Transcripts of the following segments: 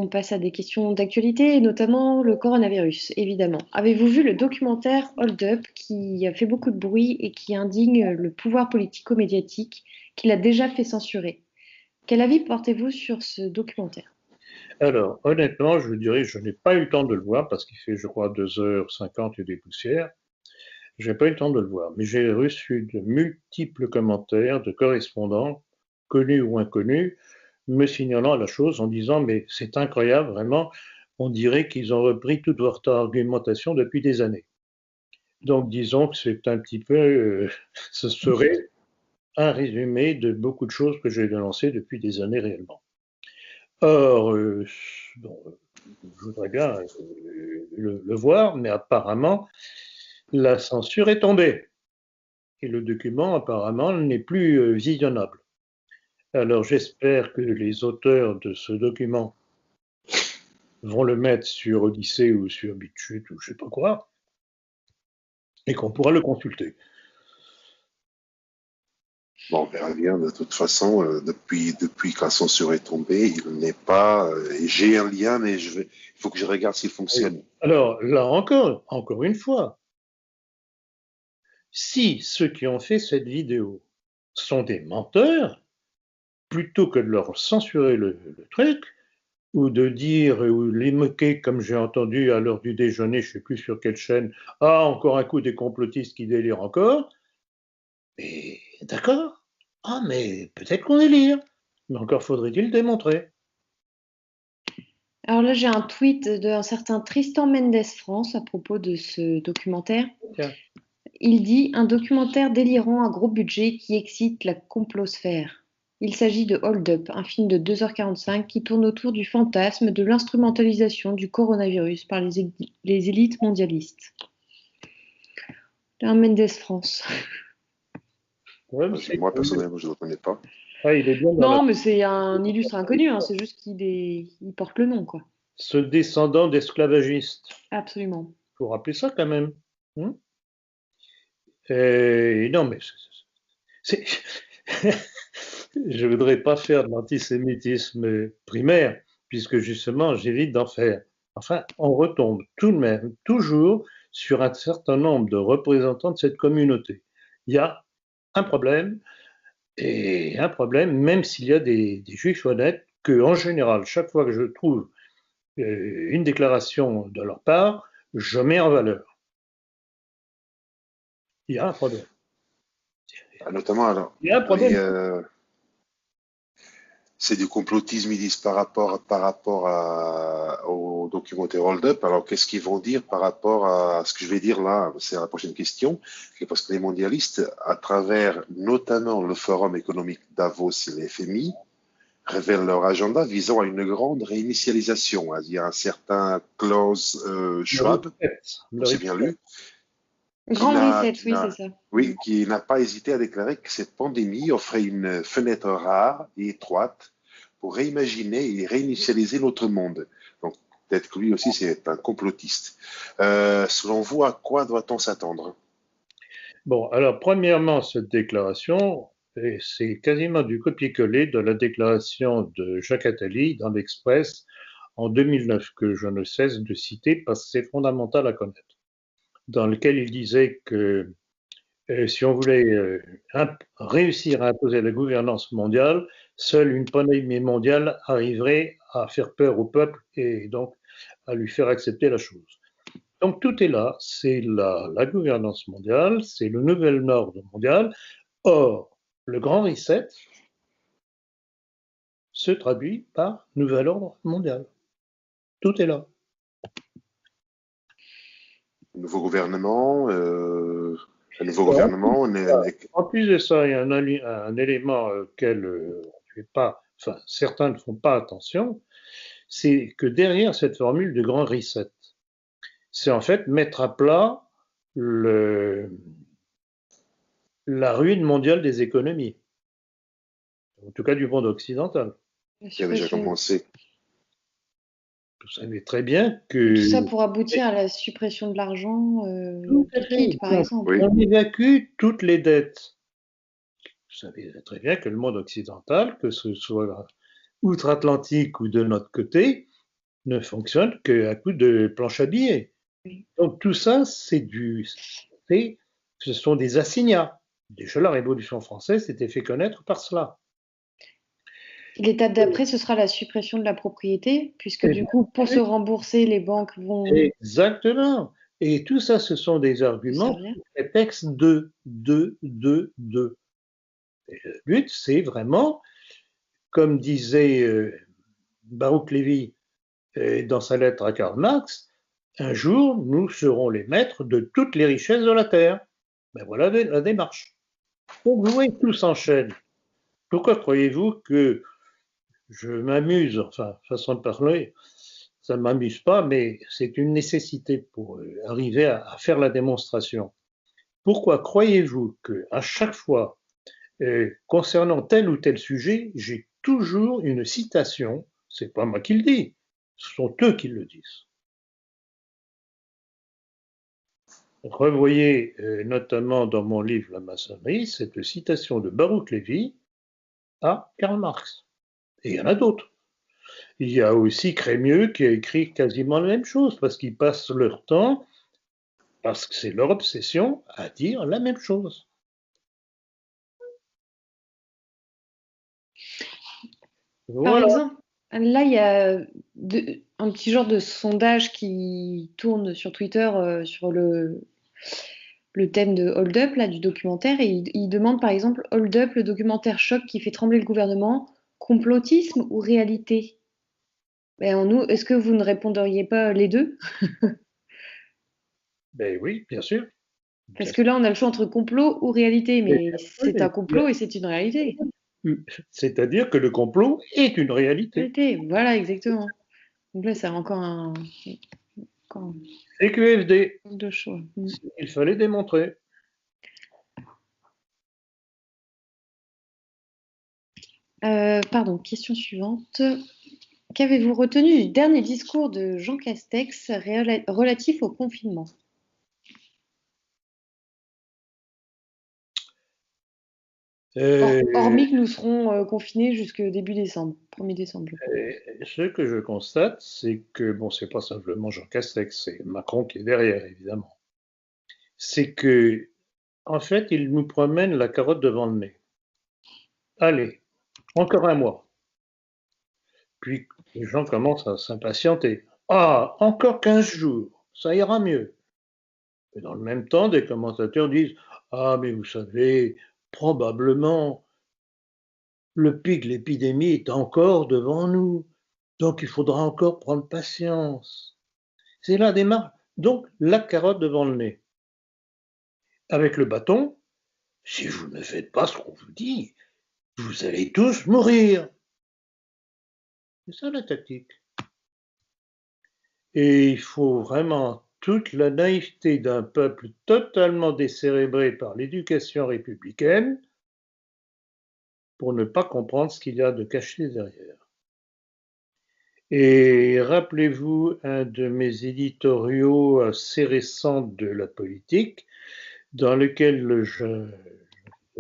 passe à des questions d'actualité, et notamment le coronavirus, évidemment. Avez-vous vu le documentaire Hold Up qui a fait beaucoup de bruit et qui indigne le pouvoir politico-médiatique qui l'a déjà fait censurer? Quel avis portez-vous sur ce documentaire? Alors, honnêtement, je vous dirais, je n'ai pas eu le temps de le voir parce qu'il fait, je crois, 2h50 et des poussières. Je n'ai pas eu le temps de le voir, mais j'ai reçu de multiples commentaires de correspondants, connus ou inconnus, me signalant la chose en disant, mais c'est incroyable, vraiment, on dirait qu'ils ont repris toute votre argumentation depuis des années. Donc, disons que c'est un petit peu, ce serait un résumé de beaucoup de choses que j'ai dénoncées depuis des années réellement. Or, bon, je voudrais bien le voir, mais apparemment, la censure est tombée et le document apparemment n'est plus visionnable. Alors j'espère que les auteurs de ce document vont le mettre sur Odyssée ou sur BitChute ou je sais pas quoi, et qu'on pourra le consulter. Bon, on verra bien. De toute façon, depuis que la censure est tombée, il n'est pas. J'ai un lien, mais il faut que je regarde s'il fonctionne. Alors là encore une fois, si ceux qui ont fait cette vidéo sont des menteurs, plutôt que de leur censurer le truc, ou de dire, ou les moquer, comme j'ai entendu à l'heure du déjeuner, je ne sais plus sur quelle chaîne, ah, encore un coup des complotistes qui délirent encore, et d'accord, ah, mais peut-être qu'on délire, mais encore faudrait-il le démontrer. Alors là, j'ai un tweet d'un certain Tristan Mendes France à propos de ce documentaire. Tiens. Il dit: un documentaire délirant à gros budget qui excite la complosphère. Il s'agit de Hold Up, un film de 2h45 qui tourne autour du fantasme de l'instrumentalisation du coronavirus par les élites mondialistes. Un Mendes France. Ouais, Moi, personnellement, je ne le connais pas. Ah, il est bien dans Non, mais c'est un illustre inconnu, hein, c'est juste il porte le nom, quoi. ce descendant d'esclavagistes. Absolument. Il faut rappeler ça quand même. Et non, mais c'est... je ne voudrais pas faire de l'antisémitisme primaire, puisque justement, j'évite d'en faire. Enfin, on retombe tout de même, toujours, sur un certain nombre de représentants de cette communauté. Il y a un problème, et un problème, même s'il y a des juifs honnêtes, que en général, chaque fois que je trouve une déclaration de leur part, je mets en valeur. Il y a un problème. Notamment, alors, Il y a un problème. c'est du complotisme, ils disent par rapport au documentaire Hold Up. Alors, qu'est-ce qu'ils vont dire par rapport à ce que je vais dire là? C'est la prochaine question. Parce que les mondialistes, à travers notamment le Forum économique Davos et le FMI, révèlent leur agenda visant à une grande réinitialisation. Il y a un certain Klaus Schwab, c'est bien lu, Grand reset, oui, c'est ça. oui, qui n'a pas hésité à déclarer que cette pandémie offrait une fenêtre rare et étroite pour réimaginer et réinitialiser notre monde. Donc, peut-être que lui aussi, c'est un complotiste. Selon vous, à quoi doit-on s'attendre? Bon, alors, premièrement, cette déclaration, c'est quasiment du copier-coller de la déclaration de Jacques Attali dans l'Express en 2009, que je ne cesse de citer parce que c'est fondamental à connaître, dans lequel il disait que si on voulait réussir à imposer la gouvernance mondiale, seule une pandémie mondiale arriverait à faire peur au peuple et donc à lui faire accepter la chose. Donc tout est là, c'est la gouvernance mondiale, c'est le nouvel ordre mondial. Or, le grand reset se traduit par nouvel ordre mondial. Tout est là. Nouveau gouvernement, un nouveau gouvernement. En plus de ça, il y a un élément auquel certains ne font pas attention, c'est que derrière cette formule de grand reset, c'est en fait mettre à plat la ruine mondiale des économies, en tout cas du monde occidental. Qui a déjà commencé. Vous savez très bien que... Tout ça pour aboutir à la suppression de l'argent liquide, par exemple. Oui. On évacue toutes les dettes. Vous savez très bien que le monde occidental, que ce soit outre-Atlantique ou de notre côté, ne fonctionne qu'à coup de planche à billets. Oui. Donc tout ça, ce sont des assignats. Déjà, la Révolution française s'était fait connaître par cela. L'étape d'après, ce sera la suppression de la propriété, puisque Et du coup, pour se rembourser, les banques vont exactement. Et tout ça, ce sont des se arguments servir. sous prétexte de. Et le but, c'est vraiment, comme disait Baruch Lévy dans sa lettre à Karl Marx, un jour, nous serons les maîtres de toutes les richesses de la terre. Ben voilà la démarche. Donc, vous voyez, tout s'enchaîne. Pourquoi croyez-vous que je m'amuse, enfin, façon de parler, ça ne m'amuse pas, mais c'est une nécessité pour arriver à faire la démonstration. Pourquoi croyez-vous qu'à chaque fois, concernant tel ou tel sujet, j'ai toujours une citation, c'est pas moi qui le dis, ce sont eux qui le disent. Revoyez notamment dans mon livre La maçonnerie cette citation de Baruch Lévy à Karl Marx. Et il y en a d'autres. Il y a aussi Crémieux qui a écrit quasiment la même chose, parce qu'ils passent leur temps, parce que c'est leur obsession, à dire la même chose. Par Voilà. exemple, là, il y a un petit genre de sondage qui tourne sur Twitter sur le thème de Hold Up, là, du documentaire, et il demande par exemple Hold Up, le documentaire choc qui fait trembler le gouvernement, complotisme ou réalité? Ben, nous, est-ce que vous ne répondriez pas les deux? Ben oui, bien sûr. Parce que là, on a le choix entre complot ou réalité, mais c'est un Bien complot et c'est une réalité. sûr. C'est-à-dire que le complot est une réalité. Réalité, voilà, exactement. Donc là, c'est encore CQFD, de choix. il fallait démontrer. Pardon, question suivante. Qu'avez-vous retenu du dernier discours de Jean Castex relatif au confinement? Hormis que nous serons confinés jusqu'au début décembre, 1er décembre, je crois. Ce que je constate, c'est que, bon, c'est pas simplement Jean Castex, c'est Macron qui est derrière, évidemment. C'est que, en fait, il nous promène la carotte devant le nez. Allez, encore un mois. Puis les gens commencent à s'impatienter. Ah, encore 15 jours, ça ira mieux. Et dans le même temps, des commentateurs disent ah, mais vous savez, probablement, le pic de l'épidémie est encore devant nous. Donc il faudra encore prendre patience. C'est la démarche. Donc la carotte devant le nez. Avec le bâton, si vous ne faites pas ce qu'on vous dit, vous allez tous mourir. C'est ça la tactique. Et il faut vraiment toute la naïveté d'un peuple totalement décérébré par l'éducation républicaine pour ne pas comprendre ce qu'il y a de caché derrière. Et rappelez-vous un de mes éditoriaux assez récents de la politique, dans lequel le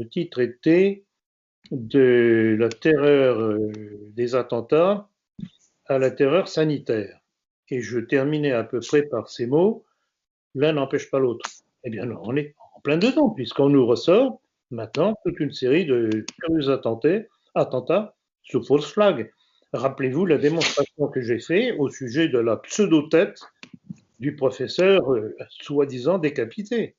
titre était de la terreur des attentats à la terreur sanitaire. Et je terminais à peu près par ces mots, l'un n'empêche pas l'autre. Eh bien, on est en plein dedans, puisqu'on nous ressort maintenant toute une série de curieux attentats sous fausse flag. Rappelez-vous la démonstration que j'ai faite au sujet de la pseudo-tête du professeur soi-disant décapité.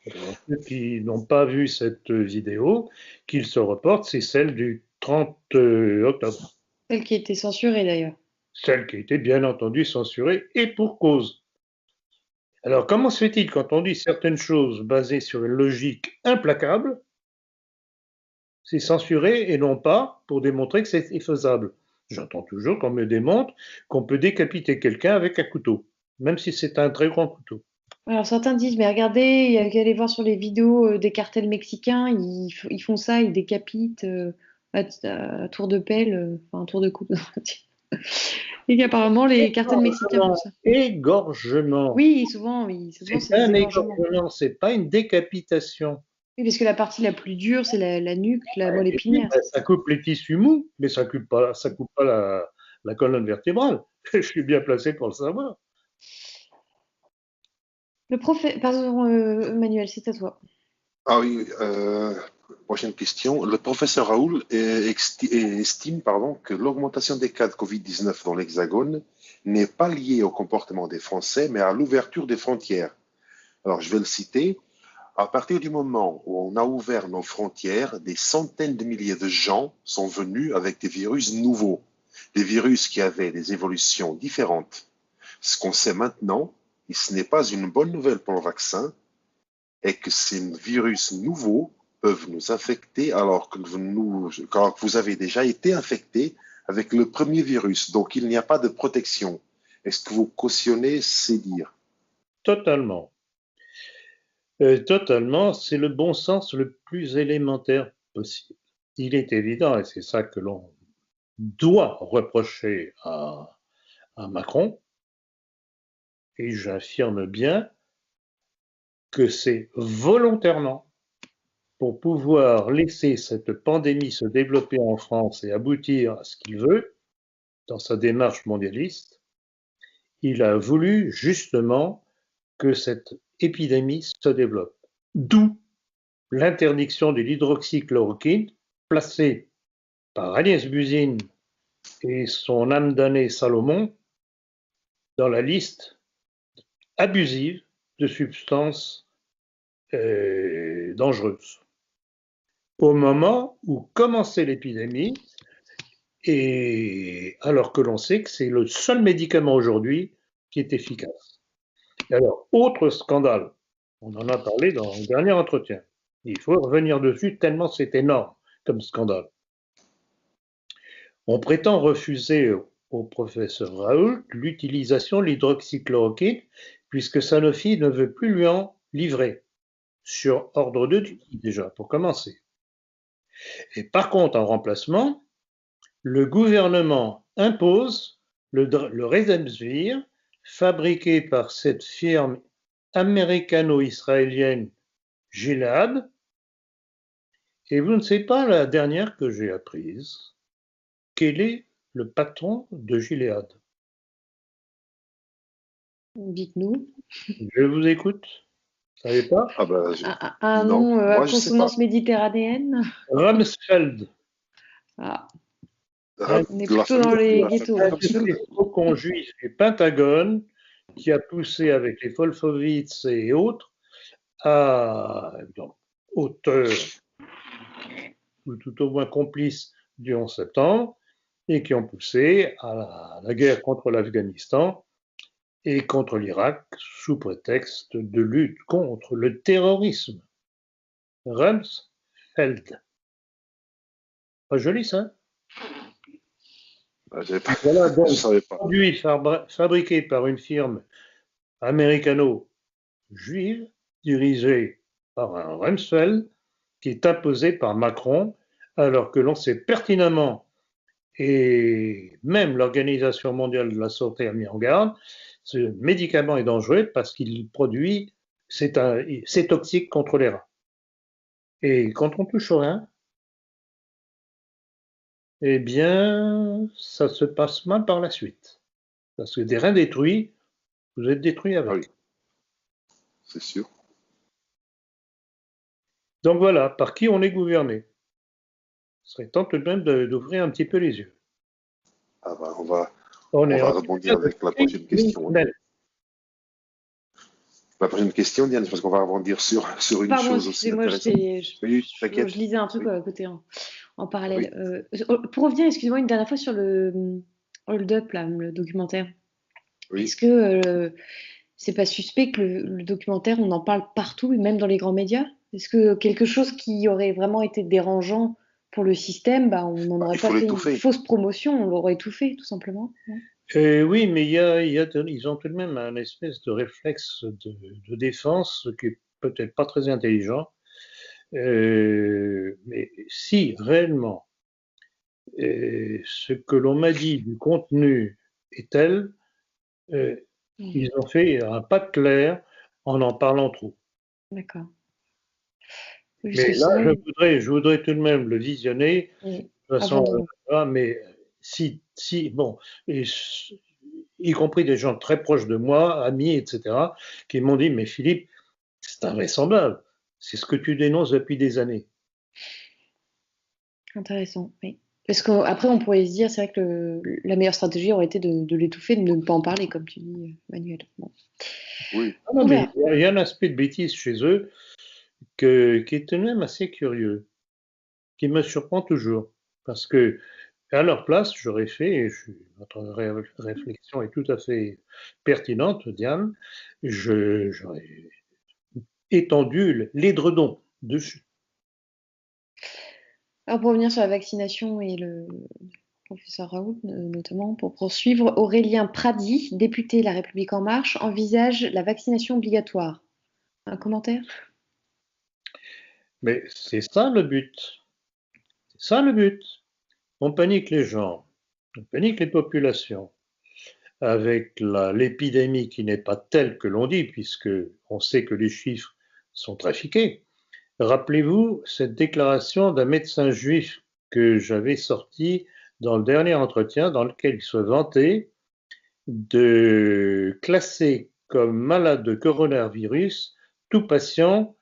Alors, ceux qui n'ont pas vu cette vidéo, qu'ils se reportent, c'est celle du 30 octobre. Celle qui a été censurée d'ailleurs. Celle qui a été bien entendu censurée et pour cause. Alors, comment se fait-il quand on dit certaines choses basées sur une logique implacable, c'est censuré et non pas pour démontrer que c'est faisable? J'entends toujours qu'on me démontre qu'on peut décapiter quelqu'un avec un couteau, même si c'est un très grand couteau. Alors certains disent, mais regardez, il y a qu'à aller voir sur les vidéos des cartels mexicains, ils font ça, ils décapitent à tour de pelle, enfin tour de coupe. Et qu'apparemment les cartels mexicains font ça. Égorgement. Oui, souvent c'est C'est un des égorgements. égorgement, c'est pas une décapitation. Oui, parce que la partie la plus dure, c'est la nuque, la moelle Et puis, épinière. ben, ça coupe les tissus mous, mais ça coupe pas la colonne vertébrale. Je suis bien placé pour le savoir. Pardon, Manuel, c'est à toi. Ah oui, prochaine question. Le professeur Raoul estime que l'augmentation des cas de Covid-19 dans l'Hexagone n'est pas liée au comportement des Français, mais à l'ouverture des frontières. Alors, je vais le citer. À partir du moment où on a ouvert nos frontières, des centaines de milliers de gens sont venus avec des virus nouveaux, des virus qui avaient des évolutions différentes. Ce qu'on sait maintenant, et ce n'est pas une bonne nouvelle pour le vaccin, est que ces virus nouveaux peuvent nous infecter alors que vous avez déjà été infecté avec le premier virus. Donc, il n'y a pas de protection. Est-ce que vous cautionnez ces dires? Totalement. Totalement, c'est le bon sens le plus élémentaire possible. Il est évident, et c'est ça que l'on doit reprocher à Macron, et j'affirme bien que c'est volontairement pour pouvoir laisser cette pandémie se développer en France et aboutir à ce qu'il veut dans sa démarche mondialiste. Il a voulu justement que cette épidémie se développe. D'où l'interdiction de l'hydroxychloroquine placée par Agnès Buzyn et son âme damnée Salomon dans la liste abusive de substances dangereuses. Au moment où commençait l'épidémie, et alors que l'on sait que c'est le seul médicament aujourd'hui qui est efficace. Et alors, autre scandale, on en a parlé dans le dernier entretien, il faut revenir dessus tellement c'est énorme comme scandale. On prétend refuser au professeur Raoult l'utilisation de l'hydroxychloroquine puisque Sanofi ne veut plus lui en livrer, sur ordre de Tutti déjà, pour commencer. Et par contre, en remplacement, le gouvernement impose le Remdesivir, fabriqué par cette firme américano-israélienne Gilead. Et vous ne savez pas la dernière que j'ai apprise. Quel est le patron de Gilead? Dites-nous. Je vous écoute. Vous ne savez pas? Ah ben, Un non, nom à moi je sais pas. consonance méditerranéenne. Rumsfeld. Ah, Ra- on est La plutôt famille dans les la ghettos, famille là. Rumsfeld. Le cocon juif et Pentagone qui a poussé avec les Wolfowitz et autres à donc, auteur ou tout au moins complices du 11 septembre et qui ont poussé à la guerre contre l'Afghanistan et contre l'Irak sous prétexte de lutte contre le terrorisme. Rumsfeld. Pas joli ça? Ah, Voilà je donc savais pas. produit fabriqué par une firme américano-juive dirigée par un Rumsfeld qui est imposé par Macron alors que l'on sait pertinemment et même l'Organisation mondiale de la santé a mis en garde, ce médicament est dangereux parce qu'il produit, c'est toxique contre les reins. Et quand on touche aux reins, eh bien, ça se passe mal par la suite. Parce que des reins détruits, vous êtes détruit Ah oui, avec. c'est sûr. Donc voilà, par qui on est gouverné. Ce serait temps tout de même d'ouvrir un petit peu les yeux. Ah ben, On on est va en rebondir train de avec la prochaine question, hein. La prochaine question, Diane, parce qu'on va rebondir sur une Pardon, chose aussi excusez-moi, intéressante. Oui, je t'inquiète. lisais un truc Oui, à côté en oui, parallèle. Pour revenir, excusez-moi, une dernière fois sur le Hold Up, là, le documentaire. oui. Est-ce que c'est pas suspect que le documentaire, on en parle partout, et même dans les grands médias? Est-ce que quelque chose qui aurait vraiment été dérangeant pour le système, bah, on n'en Bah, aurait il pas faut fait une l'étouffer. fausse promotion, on l'aurait tout fait, tout simplement? Non. Oui, mais ils ont tout de même un espèce de réflexe de défense qui est peut-être pas très intelligent. Mais si réellement ce que l'on m'a dit du contenu est tel, euh, Mm. ils ont fait un pas de clair en parlant trop. D'accord. Puisque Mais là, sinon, je voudrais tout de même le visionner. oui, De toute avant façon, de... mais bon, et y compris des gens très proches de moi, amis, etc., qui m'ont dit, mais Philippe, c'est invraisemblable. C'est ce que tu dénonces depuis des années. Intéressant, oui. Parce qu'après, on pourrait se dire, c'est vrai que la meilleure stratégie aurait été de l'étouffer, de ne pas en parler, comme tu dis, Manuel. Bon. Oui. Ah non, On mais verra. il y a un aspect de bêtise chez eux qui est tout de même assez curieux, qui me surprend toujours. Parce que, à leur place, j'aurais fait, votre réflexion est tout à fait pertinente, Diane, j'aurais étendu l'édredon dessus. Alors, pour revenir sur la vaccination et le professeur Raoult, notamment, pour poursuivre, Aurélien Pradi, député La République En Marche, envisage la vaccination obligatoire. Un commentaire? Mais c'est ça le but. C'est ça le but. On panique les gens, on panique les populations avec l'épidémie qui n'est pas telle que l'on dit, puisque on sait que les chiffres sont trafiqués. Rappelez-vous cette déclaration d'un médecin juif que j'avais sorti dans le dernier entretien, dans lequel il se vantait de classer comme malade de coronavirus tout patient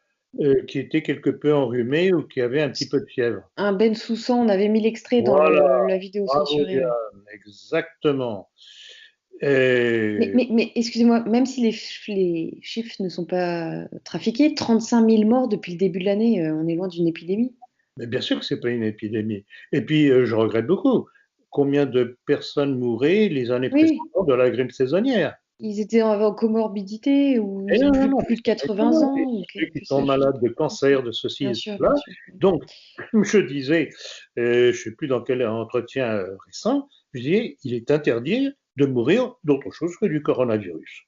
qui était quelque peu enrhumé ou qui avait un petit peu de fièvre. Un Ben Soussan, on avait mis l'extrait dans Voilà, la vidéo bravo censurée. Ouais. Diane, exactement. Mais, Et, mais, mais excusez-moi, même si les chiffres ne sont pas trafiqués, 35 000 morts depuis le début de l'année, on est loin d'une épidémie. mais bien sûr que ce n'est pas une épidémie. Et puis, je regrette beaucoup. Combien de personnes mouraient les années Oui, précédentes de la grippe saisonnière? ils étaient en comorbidité ou Et ils ont non, non, non, plus de c'est pas 80 étonnant. ans Et ou ceux qui que sont sais-je. malades de cancer, de ceci et Bien de sûr, bien cela. sûr. Donc, comme je disais, je ne sais plus dans quel entretien récent, je disais, il est interdit de mourir d'autre chose que du coronavirus.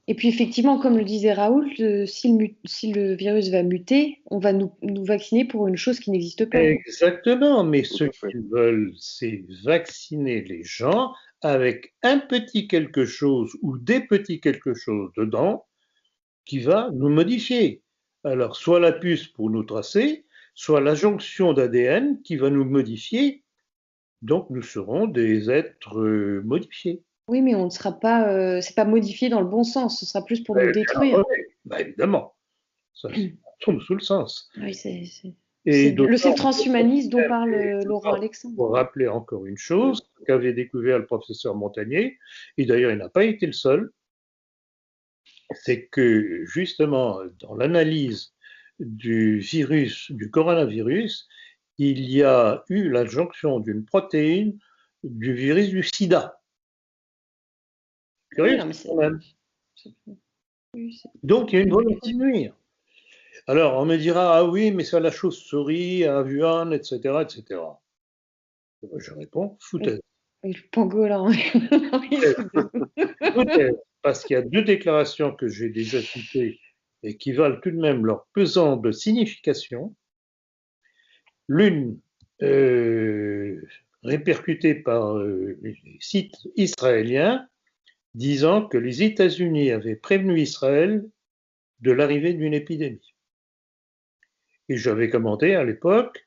Et puis effectivement, comme le disait Raoult, si le virus va muter, on va nous vacciner pour une chose qui n'existe pas. Exactement, mais Tout ce à fait. qu'ils veulent, c'est vacciner les gens avec un petit quelque chose ou des petits quelque chose dedans qui va nous modifier. Alors, soit la puce pour nous tracer, soit la jonction d'ADN qui va nous modifier. Donc, nous serons des êtres modifiés. Oui, mais on ne sera pas, c'est pas modifié dans le bon sens. Ce sera plus pour nous Oui, détruire. bah, évidemment, ça tombe sous le sens. Oui, Et c'est le d'autant, transhumanisme dont parle Laurent Alexandre. pour rappeler encore une chose qu'avait découvert le professeur Montagnier, et d'ailleurs il n'a pas été le seul, c'est que justement dans l'analyse du virus, du coronavirus, il y a eu la jonction d'une protéine du virus du sida. Oui, Curieux non, mais quand même. oui, Donc il y a une volonté de nuire. Alors on me dira, ah oui, mais c'est la chauve-souris, à Wuhan, etc., etc. Je réponds, foutaise. oui, le pangolin. Peut-être, parce qu'il y a deux déclarations que j'ai déjà citées et qui valent tout de même leur pesant de signification. L'une répercutée par les sites israéliens disant que les États-Unis avaient prévenu Israël de l'arrivée d'une épidémie. Et j'avais commenté à l'époque,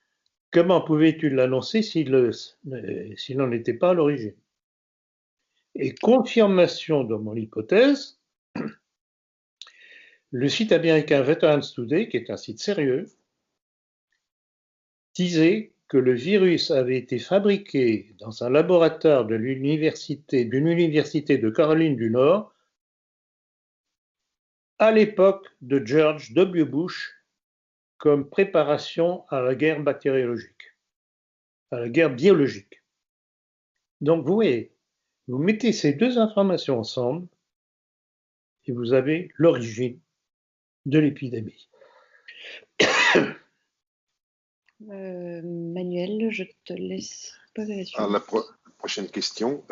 comment pouvais-tu l'annoncer s'il n'en était pas à l'origine? Et confirmation de mon hypothèse, le site américain Veterans Today, qui est un site sérieux, disait que le virus avait été fabriqué dans un laboratoire d'une université de Caroline du Nord à l'époque de George W. Bush comme préparation à la guerre bactériologique, à la guerre biologique. Donc vous voyez, vous mettez ces deux informations ensemble et vous avez l'origine de l'épidémie. Manuel, je te laisse poser la À suite. la prochaine question.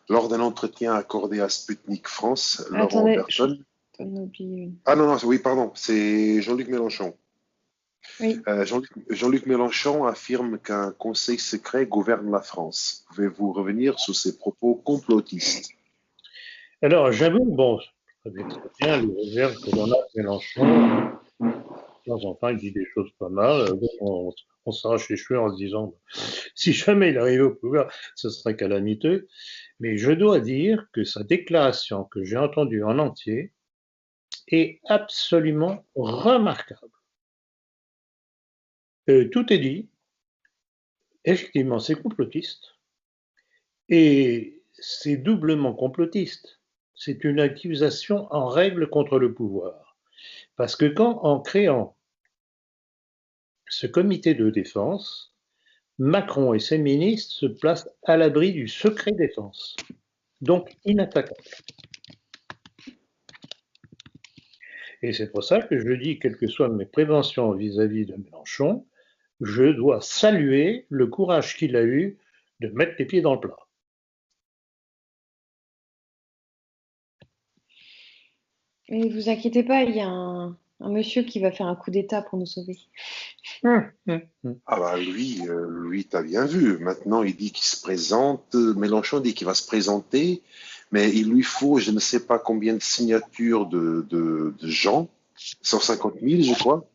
Lors d'un entretien accordé à Sputnik France, Laurent Attendez, Berton. t'en as oublié une. Ah non, non, oui, pardon, c'est Jean-Luc Mélenchon. Oui. Jean-Luc Mélenchon affirme qu'un conseil secret gouverne la France. Pouvez-vous revenir sur ces propos complotistes? Alors j'avoue, bon, ça très bien les réserves que l'on a de Mélenchon. temps en temps, il dit des choses pas mal. On s'arrache les cheveux en se disant, si jamais il arrivait au pouvoir, ce serait calamiteux. Mais je dois dire que sa déclaration que j'ai entendue en entier est absolument remarquable. Tout est dit. Effectivement, c'est complotiste. Et c'est doublement complotiste. C'est une accusation en règle contre le pouvoir. Parce que en créant ce comité de défense, Macron et ses ministres se placent à l'abri du secret défense, donc inattaquable. Et c'est pour ça que je dis, quelles que soient mes préventions vis-à-vis de Mélenchon, je dois saluer le courage qu'il a eu de mettre les pieds dans le plat. Mais vous inquiétez pas, il y a un monsieur qui va faire un coup d'État pour nous sauver. Ah bah lui, t'as bien vu. Maintenant, il dit qu'il se présente. Mélenchon dit qu'il va se présenter, mais il lui faut, je ne sais pas combien de signatures de gens, 150 000, je crois,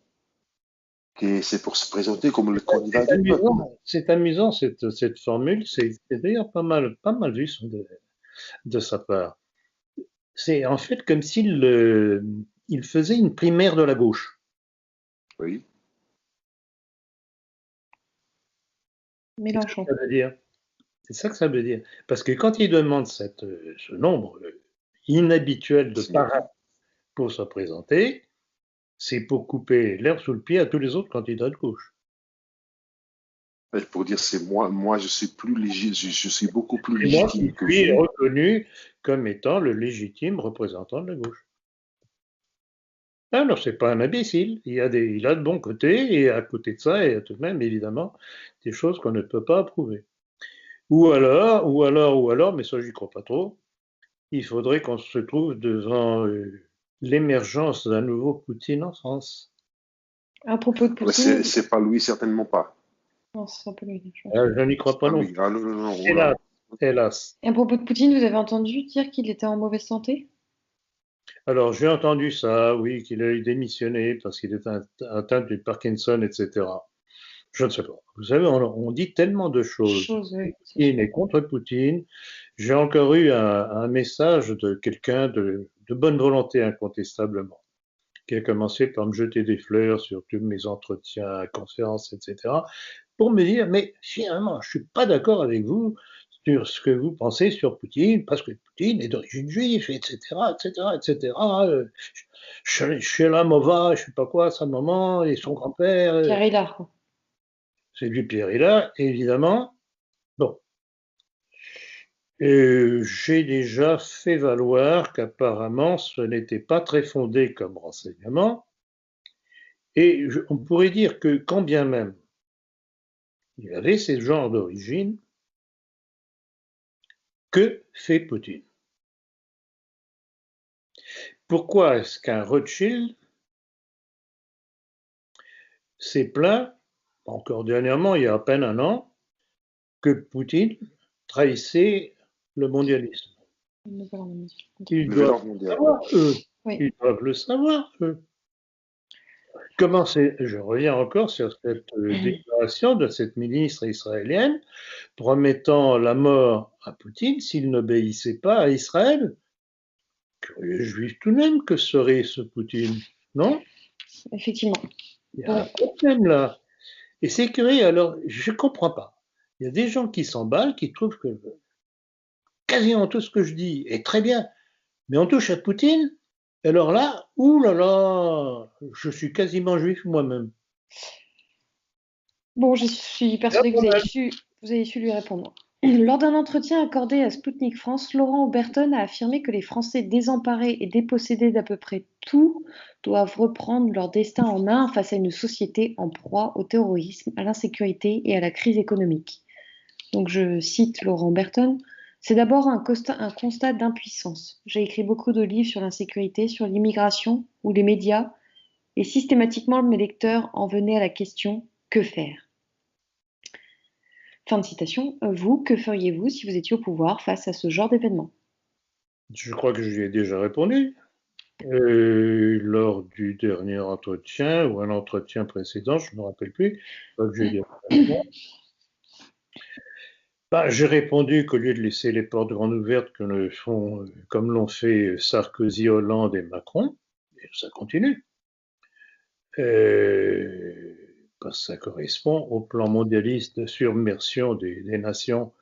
et c'est pour se présenter comme le candidat du peuple. C'est amusant cette formule. C'est d'ailleurs pas mal vu de sa part. C'est en fait comme s'il il faisait une primaire de la gauche. Oui. Mélenchon. Ça veut dire. C'est ça que ça veut dire. Parce que quand il demande ce nombre inhabituel de parrains pour se présenter, c'est pour couper l'herbe sous le pied à tous les autres candidats de gauche. Pour dire c'est moi je suis plus légitime, je suis beaucoup plus Et moi, légitime que lui est vous. reconnu comme étant le légitime représentant de la gauche. Alors, c'est pas un imbécile. Il a de bons côtés, et à côté de ça, il y a tout de même, évidemment, des choses qu'on ne peut pas approuver. Ou alors, mais ça, j'y crois pas trop, il faudrait qu'on se trouve devant l'émergence d'un nouveau Poutine en France. À propos de Poutine, C'est pas lui, certainement pas. non, ce sera pas lui. Je n'y crois pas Ah non oui, plus. ah non, non, non, oh Hélas, là. hélas. Et à propos de Poutine, vous avez entendu dire qu'il était en mauvaise santé? Alors, j'ai entendu ça, oui, qu'il a démissionné parce qu'il était atteint du Parkinson, etc. Je ne sais pas. Vous savez, on dit tellement de choses. Oui. Poutine est contre Poutine. J'ai encore eu un message de quelqu'un de bonne volonté incontestablement, qui a commencé par me jeter des fleurs sur tous mes entretiens, conférences, etc., pour me dire, mais finalement, je ne suis pas d'accord avec vous sur ce que vous pensez sur Poutine, parce que Poutine est d'origine juive, etc., etc., etc. Shelamova, je ne sais pas quoi, sa maman et son grand-père. Pierre Hillard. C'est lui, Pierre Hillard, évidemment. Bon. J'ai déjà fait valoir qu'apparemment ce n'était pas très fondé comme renseignement. Et on pourrait dire que quand bien même il avait ce genre d'origine, que fait Poutine? Pourquoi est-ce qu'un Rothschild s'est plaint, encore dernièrement, il y a à peine un an, que Poutine trahissait le mondialisme? Ils doivent le savoir, eux. Ils doivent le savoir, eux. Comment je reviens encore sur cette déclaration de cette ministre israélienne promettant la mort à Poutine s'il n'obéissait pas à Israël. Curieux juif tout de même que serait ce Poutine, non? Effectivement. Il y a un problème là. Et c'est curieux, alors je ne comprends pas. Il y a des gens qui s'emballent, qui trouvent que quasiment tout ce que je dis est très bien, mais on touche à Poutine, alors là, oulala, je suis quasiment juif moi-même. Bon, je suis persuadée que vous avez su lui répondre. Lors d'un entretien accordé à Sputnik France, Laurent Oberton a affirmé que les Français désemparés et dépossédés d'à peu près tout doivent reprendre leur destin en main face à une société en proie au terrorisme, à l'insécurité et à la crise économique. Donc je cite Laurent Oberton. C'est d'abord un constat d'impuissance. J'ai écrit beaucoup de livres sur l'insécurité, sur l'immigration ou les médias, et systématiquement mes lecteurs en venaient à la question « Que faire ?» Fin de citation. Vous, que feriez-vous si vous étiez au pouvoir face à ce genre d'événement? Je crois que je lui ai déjà répondu lors du dernier entretien ou un entretien précédent, je ne me rappelle plus, que j'ai dit. J'ai répondu qu'au lieu de laisser les portes grandes ouvertes comme l'ont fait Sarkozy, Hollande et Macron, et ça continue, parce que ça correspond au plan mondialiste de submersion des nations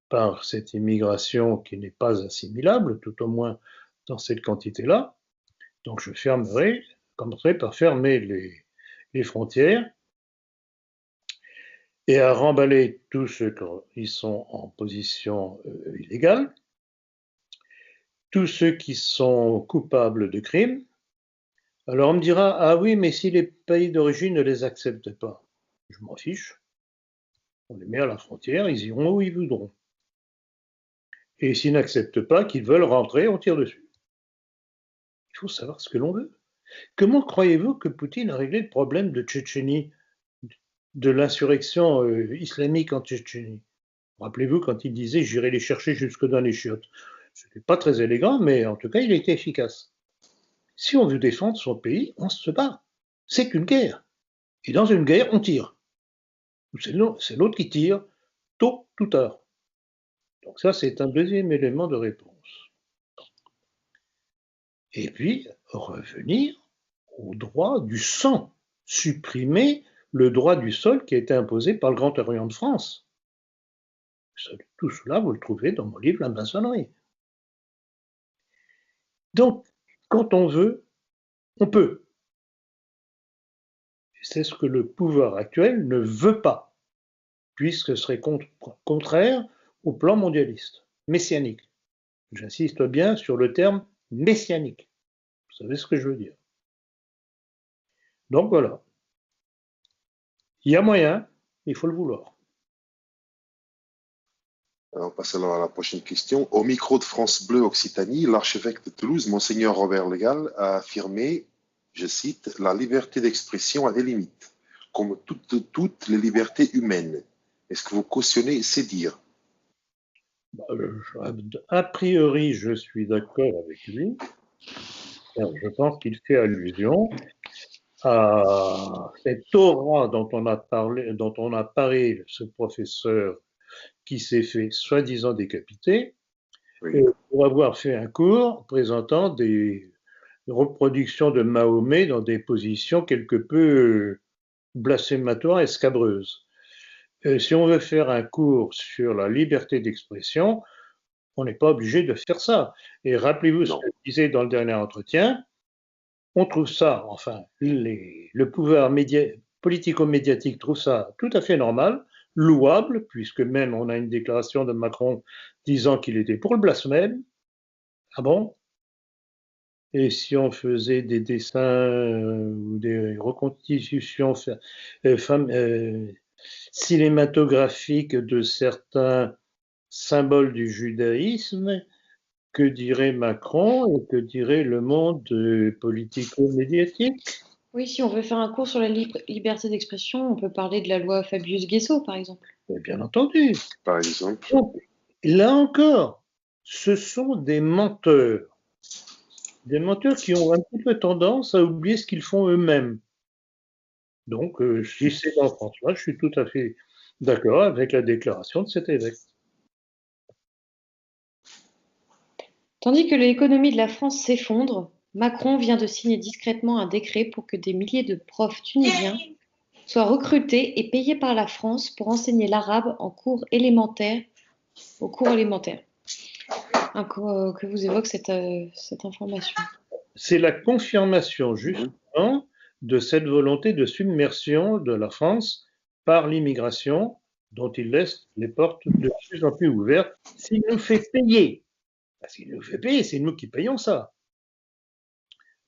par cette immigration qui n'est pas assimilable, tout au moins dans cette quantité-là. Donc je commencerai par fermer les frontières et à remballer tous ceux qui sont en position illégale, tous ceux qui sont coupables de crimes. Alors on me dira, ah oui, mais si les pays d'origine ne les acceptent pas, je m'en fiche. On les met à la frontière, ils iront où ils voudront. Et s'ils n'acceptent pas, qu'ils veulent rentrer, on tire dessus. Il faut savoir ce que l'on veut. Comment croyez-vous que Poutine a réglé le problème de Tchétchénie, de l'insurrection islamique en Tchétchénie? Rappelez-vous quand il disait « j'irai les chercher jusque dans les chiottes ». Ce n'était pas très élégant, mais en tout cas, il a été efficace. Si on veut défendre son pays, on se bat. C'est une guerre. Et dans une guerre, on tire. C'est l'autre qui tire, tôt ou tard. Donc ça, c'est un deuxième élément de réponse. Et puis, revenir au droit du sang, supprimer le droit du sol qui a été imposé par le Grand Orient de France. Tout cela, vous le trouvez dans mon livre « La maçonnerie ». Donc, quand on veut, on peut. C'est ce que le pouvoir actuel ne veut pas, puisque ce serait contraire au plan mondialiste, messianique. J'insiste bien sur le terme messianique. Vous savez ce que je veux dire. Donc voilà. Il y a moyen, il faut le vouloir. Alors, on passe alors à la prochaine question. Au micro de France Bleu Occitanie, l'archevêque de Toulouse, Monseigneur Robert Légal, a affirmé, je cite, « La liberté d'expression a des limites, comme toutes les libertés humaines ». Est-ce que vous cautionnez ces dires? A priori, je suis d'accord avec lui. Je pense qu'il fait allusion à cette aura dont on a parlé, ce professeur qui s'est fait soi-disant décapiter, Oui. pour avoir fait un cours présentant des reproductions de Mahomet dans des positions quelque peu blasphématoires et scabreuses. Si on veut faire un cours sur la liberté d'expression, on n'est pas obligé de faire ça. Et rappelez-vous ce que je disais dans le dernier entretien, on trouve ça, enfin, le pouvoir politico-médiatique trouve ça tout à fait normal, louable, puisque même on a une déclaration de Macron disant qu'il était pour le blasphème. Ah bon? Et si on faisait des dessins ou des reconstitutions cinématographiques de certains symboles du judaïsme, que dirait Macron et que dirait le monde politico-médiatique? Oui, si on veut faire un cours sur la liberté d'expression, on peut parler de la loi Fabius-Guessot, par exemple. Bien entendu. Par exemple. Donc, là encore, ce sont des menteurs qui ont un petit peu tendance à oublier ce qu'ils font eux-mêmes. Donc, si c'est dans ce sens-là, je suis tout à fait d'accord avec la déclaration de cet évêque. Tandis que l'économie de la France s'effondre, Macron vient de signer discrètement un décret pour que des milliers de profs tunisiens soient recrutés et payés par la France pour enseigner l'arabe au cours élémentaire. Que vous évoque cette information. C'est la confirmation, justement, de cette volonté de submersion de la France par l'immigration, dont il laisse les portes de plus en plus ouvertes, s'il nous fait payer. Parce qu'il nous fait payer, c'est nous qui payons ça.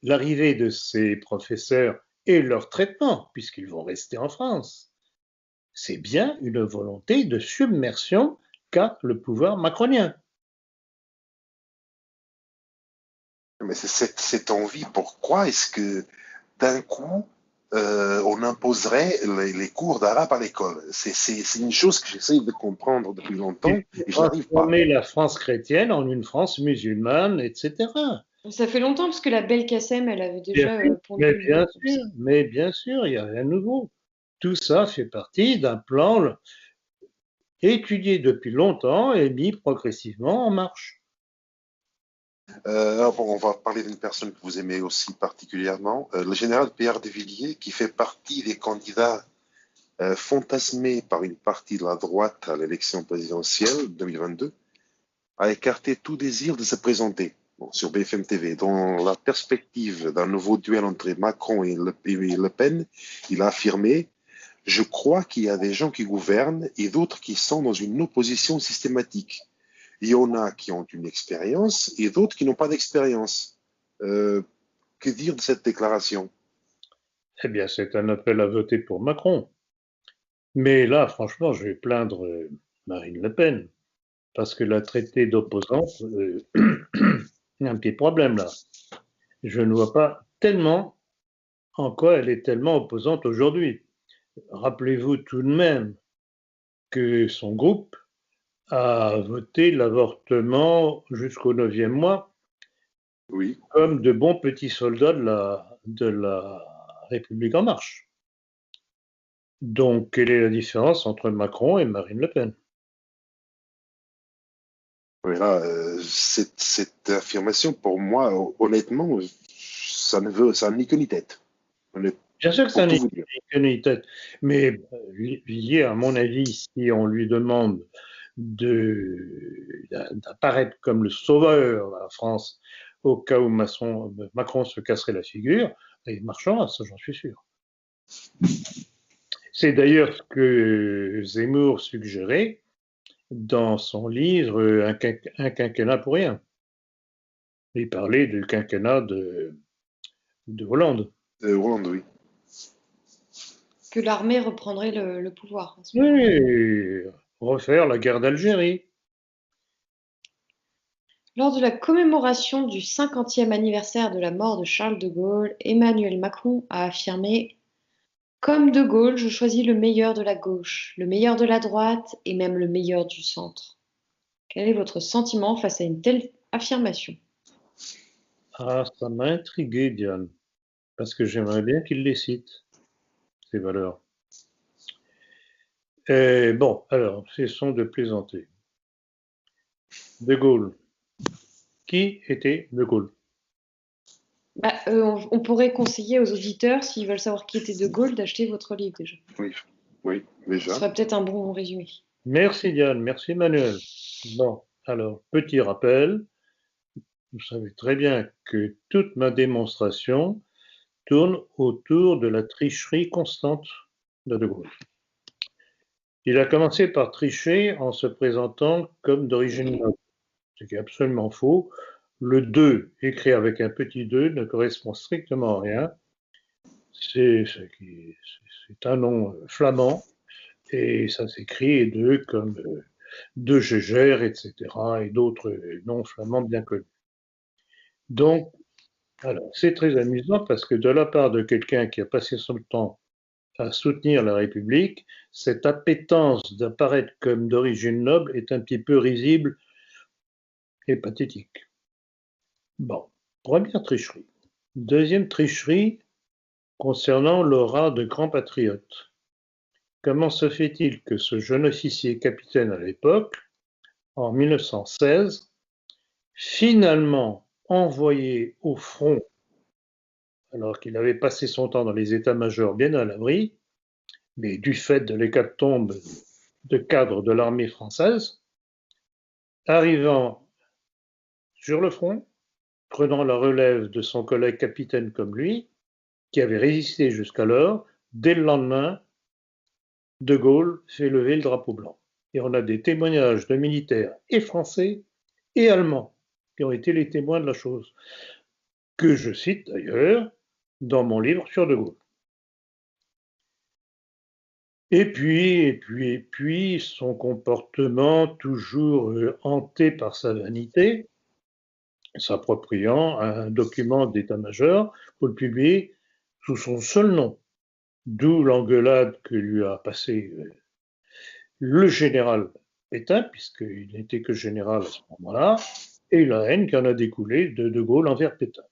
L'arrivée de ces professeurs et leur traitement, puisqu'ils vont rester en France, c'est bien une volonté de submersion qu'a le pouvoir macronien. Mais c'est cette envie, pourquoi est-ce que d'un coup, on imposerait les cours d'arabe à l'école? C'est une chose que j'essaie de comprendre depuis longtemps et je n'arrive pas. Transformer la France chrétienne en une France musulmane, etc. Ça fait longtemps parce que la belle Kassem, elle avait Bien déjà sûr, pondu une bombe comme ça. mais bien sûr, il n'y a rien de nouveau. Tout ça fait partie d'un plan étudié depuis longtemps et mis progressivement en marche. Alors, bon, on va parler d'une personne que vous aimez aussi particulièrement, le général Pierre de Villiers, qui fait partie des candidats fantasmés par une partie de la droite à l'élection présidentielle 2022, a écarté tout désir de se présenter sur BFM TV. Dans la perspective d'un nouveau duel entre Macron et Le Pen, il a affirmé: je crois qu'il y a des gens qui gouvernent et d'autres qui sont dans une opposition systématique. Il y en a qui ont une expérience et d'autres qui n'ont pas d'expérience. Que dire de cette déclaration? Eh bien, c'est un appel à voter pour Macron. Mais là, franchement, je vais plaindre Marine Le Pen, parce que la traité d'opposante, il y a un petit problème là. Je ne vois pas tellement en quoi elle est tellement opposante aujourd'hui. Rappelez-vous tout de même que son groupe a voté l'avortement jusqu'au 9e mois Oui, comme de bons petits soldats de la République en marche. Donc, quelle est la différence entre Macron et Marine Le Pen? voilà, cette affirmation, pour moi, honnêtement, ça n'a ni queue ni tête. Bien sûr que ça Pour tout n'est vous dire. ni tête, mais Villiers, à mon avis, si on lui demande d'apparaître comme le sauveur de la France au cas où Macron se casserait la figure, il marchera, ça j'en suis sûr. C'est d'ailleurs ce que Zemmour suggérait dans son livre Un quinquennat pour rien. Il parlait du quinquennat de Hollande. Hollande, oui. Que l'armée reprendrait le pouvoir à ce moment-là. Oui, refaire la guerre d'Algérie. Lors de la commémoration du 50e anniversaire de la mort de Charles de Gaulle, Emmanuel Macron a affirmé: comme de Gaulle, je choisis le meilleur de la gauche, le meilleur de la droite et même le meilleur du centre. Quel est votre sentiment face à une telle affirmation? Ah, ça m'a intrigué, Diane, parce que j'aimerais bien qu'il les cite, ces valeurs. Et bon, alors, cessons de plaisanter. De Gaulle. Qui était De Gaulle? Bah, on pourrait conseiller aux auditeurs, s'ils veulent savoir qui était de Gaulle, d'acheter votre livre déjà. Oui, oui, Ce déjà. serait peut-être un bon résumé. Merci, Diane, merci, Manuel. Bon, alors, petit rappel, vous savez très bien que toute ma démonstration tourne autour de la tricherie constante de Gaulle. Il a commencé par tricher en se présentant comme d'origine noble, ce qui est absolument faux. Le 2, écrit avec un petit 2, ne correspond strictement à rien. C'est un nom flamand et ça s'écrit de comme de Gégère, etc. et d'autres noms flamands bien connus. Donc, alors, c'est très amusant parce que de la part de quelqu'un qui a passé son temps à soutenir la République, cette appétence d'apparaître comme d'origine noble est un petit peu risible et pathétique. Bon, première tricherie. Deuxième tricherie concernant l'aura de grand patriote. Comment se fait-il que ce jeune officier capitaine à l'époque, en 1916, finalement envoyé au front alors qu'il avait passé son temps dans les états-majors bien à l'abri, mais du fait de l'hécatombe de cadres de l'armée française, arrivant sur le front, prenant la relève de son collègue capitaine comme lui, qui avait résisté jusqu'alors, dès le lendemain, De Gaulle fait lever le drapeau blanc. Et on a des témoignages de militaires et français et allemands qui ont été les témoins de la chose, que je cite d'ailleurs dans mon livre sur De Gaulle. Et puis, son comportement toujours hanté par sa vanité, s'appropriant un document d'état-major pour le publier sous son seul nom, d'où l'engueulade que lui a passé le général Pétain, puisqu'il n'était que général à ce moment-là, et la haine qui en a découlé de Gaulle envers Pétain.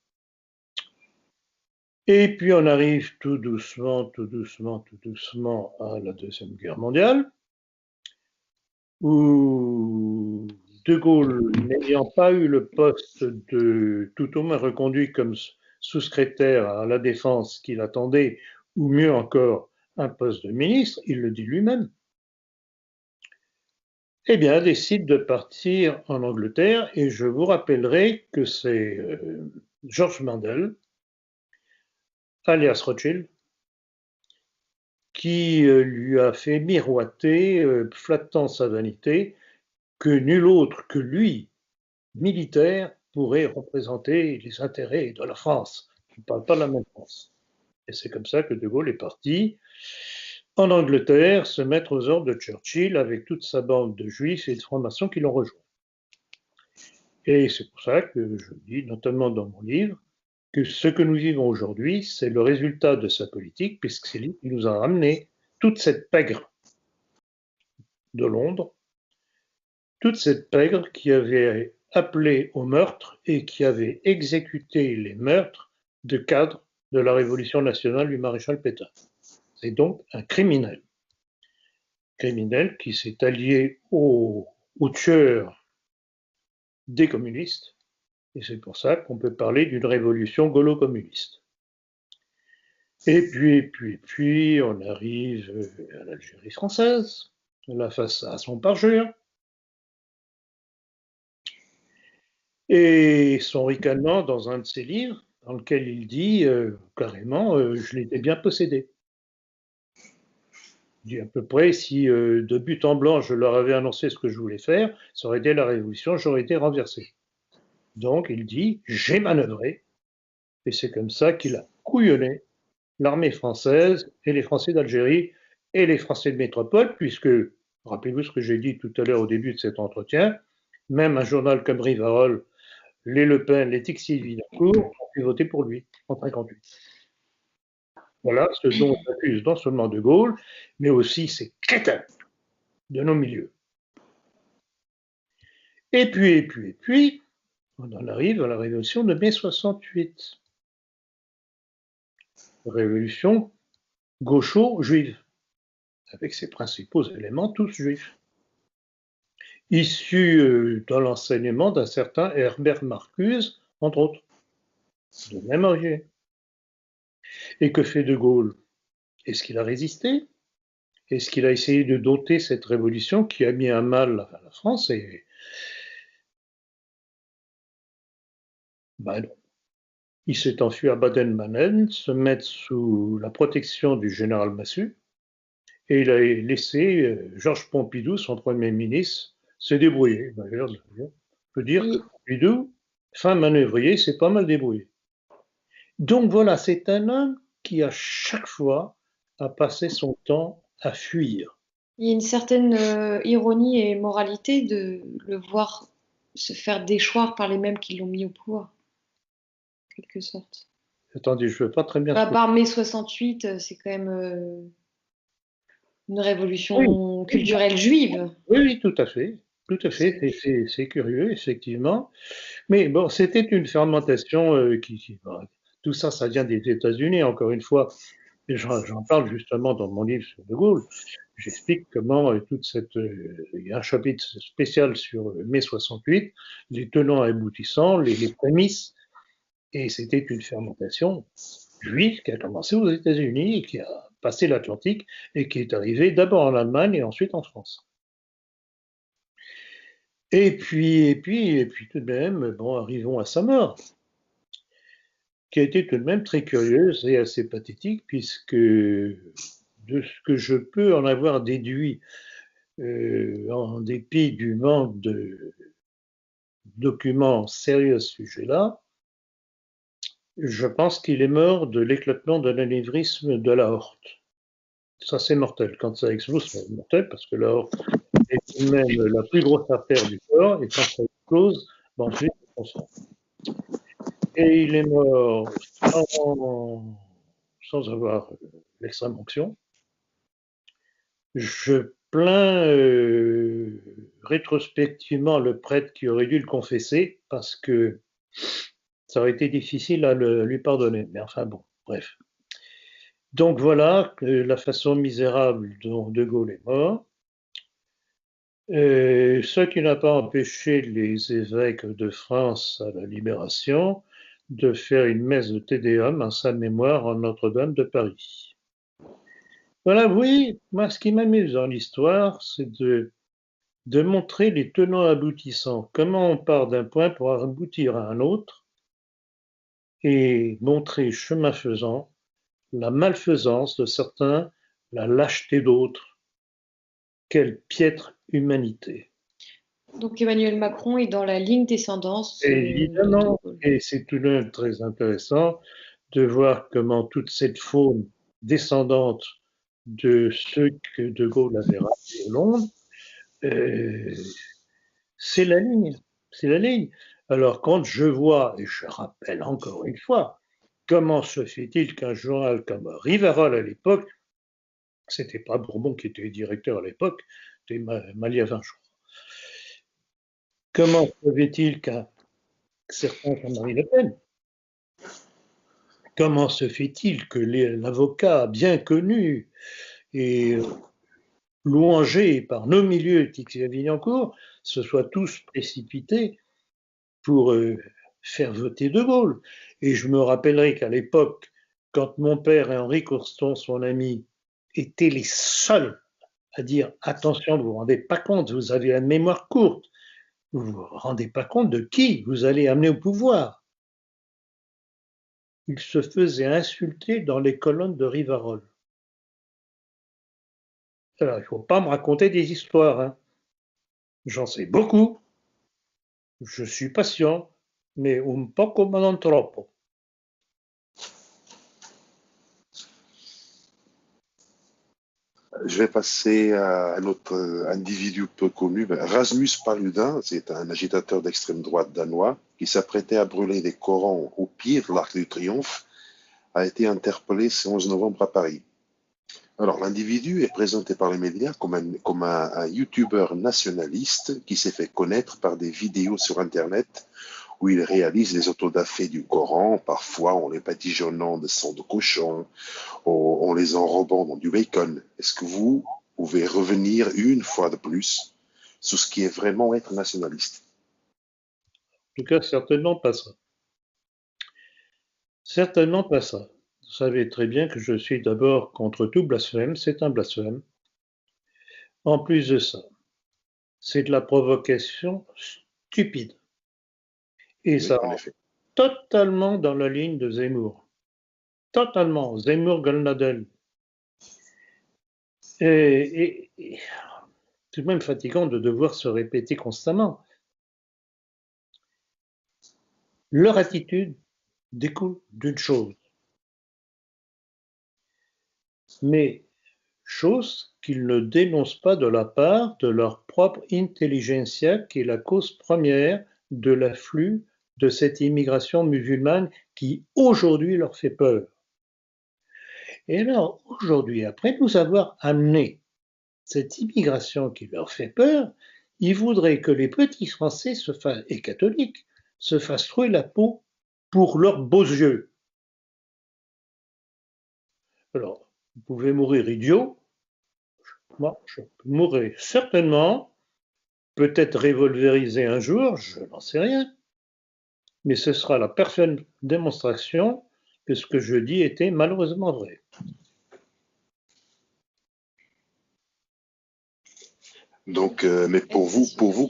Et puis on arrive tout doucement à la Deuxième Guerre mondiale, où De Gaulle, n'ayant pas eu le poste de tout au moins reconduit comme sous-secrétaire à la Défense qu'il attendait, ou mieux encore, un poste de ministre, il le dit lui-même, eh bien, décide de partir en Angleterre, et je vous rappellerai que c'est George Mandel, alias Rothschild, qui lui a fait miroiter, flattant sa vanité, que nul autre que lui, militaire, pourrait représenter les intérêts de la France. Je ne parle pas de la même France. Et c'est comme ça que De Gaulle est parti en Angleterre se mettre aux ordres de Churchill avec toute sa bande de juifs et de francs-maçons qui l'ont rejoint. Et c'est pour ça que je dis, notamment dans mon livre, que ce que nous vivons aujourd'hui, c'est le résultat de sa politique, puisque c'est lui qui nous a ramené toute cette pègre de Londres, toute cette pègre qui avait appelé au meurtre et qui avait exécuté les meurtres de cadres de la Révolution nationale du maréchal Pétain. C'est donc un criminel. Criminel qui s'est allié aux tueurs des communistes, et c'est pour ça qu'on peut parler d'une révolution gaulo-communiste. Et puis, on arrive à l'Algérie française, face à son parjure, et son ricanement dans un de ses livres, dans lequel il dit carrément je l'étais bien possédé. Il dit à peu près si de but en blanc je leur avais annoncé ce que je voulais faire, ça aurait été la révolution, j'aurais été renversé. Donc il dit j'ai manœuvré, et c'est comme ça qu'il a couillonné l'armée française et les Français d'Algérie et les Français de métropole, puisque, rappelez-vous ce que j'ai dit tout à l'heure au début de cet entretien, même un journal comme Rivarol, les Le Pen, les Tixier-Villecourt ont pu voter pour lui en 1958. Voilà ce dont on accuse non seulement De Gaulle, mais aussi ces crétins de nos milieux. Et puis, on en arrive à la révolution de mai 68. Révolution gaucho-juive, avec ses principaux éléments tous juifs, issus de l'enseignement d'un certain Herbert Marcuse, entre autres, de même origine. Et que fait De Gaulle? Est-ce qu'il a résisté? Est-ce qu'il a essayé de dompter cette révolution qui a mis à mal la France? Et ben non. Il s'est enfui à Baden-Baden, se mettre sous la protection du général Massu, et il a laissé Georges Pompidou, son premier ministre, se débrouiller. D'ailleurs, je peux dire que Pompidou, fin manœuvrier, s'est pas mal débrouillé. Donc voilà, c'est un homme qui, à chaque fois, a passé son temps à fuir. Il y a une certaine ironie et moralité de le voir se faire déchoir par les mêmes qui l'ont mis au pouvoir, en quelque sorte. Attendez, je ne veux pas très bien... À part mai 68, c'est quand même une révolution culturelle juive. Oui, tout à fait. Tout à fait, c'est curieux, effectivement. Mais bon, c'était une fermentation tout ça, ça vient des États-Unis, encore une fois. J'en parle justement dans mon livre sur De Gaulle. J'explique comment toute cette... il y a un chapitre spécial sur mai 68, les tenants et aboutissants, les prémices. Et c'était une fermentation juive qui a commencé aux États-Unis et qui a passé l'Atlantique et qui est arrivée d'abord en Allemagne et ensuite en France. Et puis tout de même, bon, arrivons à sa mort, qui a été tout de même très curieuse et assez pathétique, puisque de ce que je peux en avoir déduit, en dépit du manque de documents sérieux à ce sujet-là, je pense qu'il est mort de l'éclatement de l'anévrisme de l'aorte. Ça, c'est mortel. Quand ça explose, c'est mortel, parce que l'aorte est tout de même la plus grosse artère du corps, et quand ça explose, ben, ensuite, on sent. Et il est mort sans avoir l'extrême onction. Je plaint rétrospectivement le prêtre qui aurait dû le confesser parce que ça aurait été difficile à lui pardonner. Mais enfin bon, bref. Donc voilà la façon misérable dont De Gaulle est mort. Ce qui n'a pas empêché les évêques de France à la Libération de faire une messe de Te Deum en sa mémoire en Notre-Dame de Paris. Voilà, oui, moi ce qui m'amuse dans l'histoire, c'est de montrer les tenants aboutissants, comment on part d'un point pour aboutir à un autre, et montrer, chemin faisant, la malfaisance de certains, la lâcheté d'autres. Quelle piètre humanité! Donc Emmanuel Macron est dans la ligne descendance de Évidemment, Gaulle. et c'est tout de même très intéressant de voir comment toute cette faune descendante de ceux que De Gaulle avait rappelés au Londres, euh, c'est la ligne, c'est la ligne. Alors quand je vois, et je rappelle encore une fois, comment se fait-il qu'un journal comme Rivarol à l'époque, c'était pas Bourbon qui était directeur à l'époque, c'était Maliavin, je crois. Comment se fait-il qu'un certain Jean-Marie Le Pen, comment se fait-il que l'avocat bien connu et louangé par nos milieux, Tixier-Vignancourt, se soient tous précipités pour faire voter De Gaulle? Et je me rappellerai qu'à l'époque, quand mon père et Henri Courston, son ami, étaient les seuls à dire attention, vous ne vous rendez pas compte, vous avez la mémoire courte, vous ne vous rendez pas compte de qui vous allez amener au pouvoir. Il se faisait insulter dans les colonnes de Rivarol. Alors, il ne faut pas me raconter des histoires, hein. J'en sais beaucoup, je suis patient, mais un poco ma non troppo. Je vais passer à un autre individu peu connu. Rasmus Paludan, c'est un agitateur d'extrême droite danois qui s'apprêtait à brûler des Corans au pied de l'Arc de Triomphe, a été interpellé ce 11 novembre à Paris. Alors, l'individu est présenté par les médias comme un YouTuber nationaliste qui s'est fait connaître par des vidéos sur Internet où il réalise les autodafés du Coran, parfois en les badigeonnant de sang de cochon, en les enrobant dans du bacon. Est-ce que vous pouvez revenir une fois de plus sur ce qui est vraiment être nationaliste? En tout cas, certainement pas ça. Certainement pas ça. Vous savez très bien que je suis d'abord contre tout blasphème, c'est un blasphème. En plus de ça, c'est de la provocation stupide. Et Oui, ça en rentre effet. totalement dans la ligne de Zemmour. Totalement. Zemmour-Golnadel. Et c'est même fatigant de devoir se répéter constamment. Leur attitude découle d'une chose, mais chose qu'ils ne dénoncent pas de la part de leur propre intelligentsia, qui est la cause première de l'afflux de cette immigration musulmane qui aujourd'hui leur fait peur. Et alors aujourd'hui, après nous avoir amené cette immigration qui leur fait peur, ils voudraient que les petits Français et catholiques se fassent trouer la peau pour leurs beaux yeux. Alors, vous pouvez mourir idiot, moi je mourrai certainement, peut-être revolverisé un jour, je n'en sais rien, mais ce sera la parfaite démonstration que ce que je dis était malheureusement vrai. Donc, mais pour vous,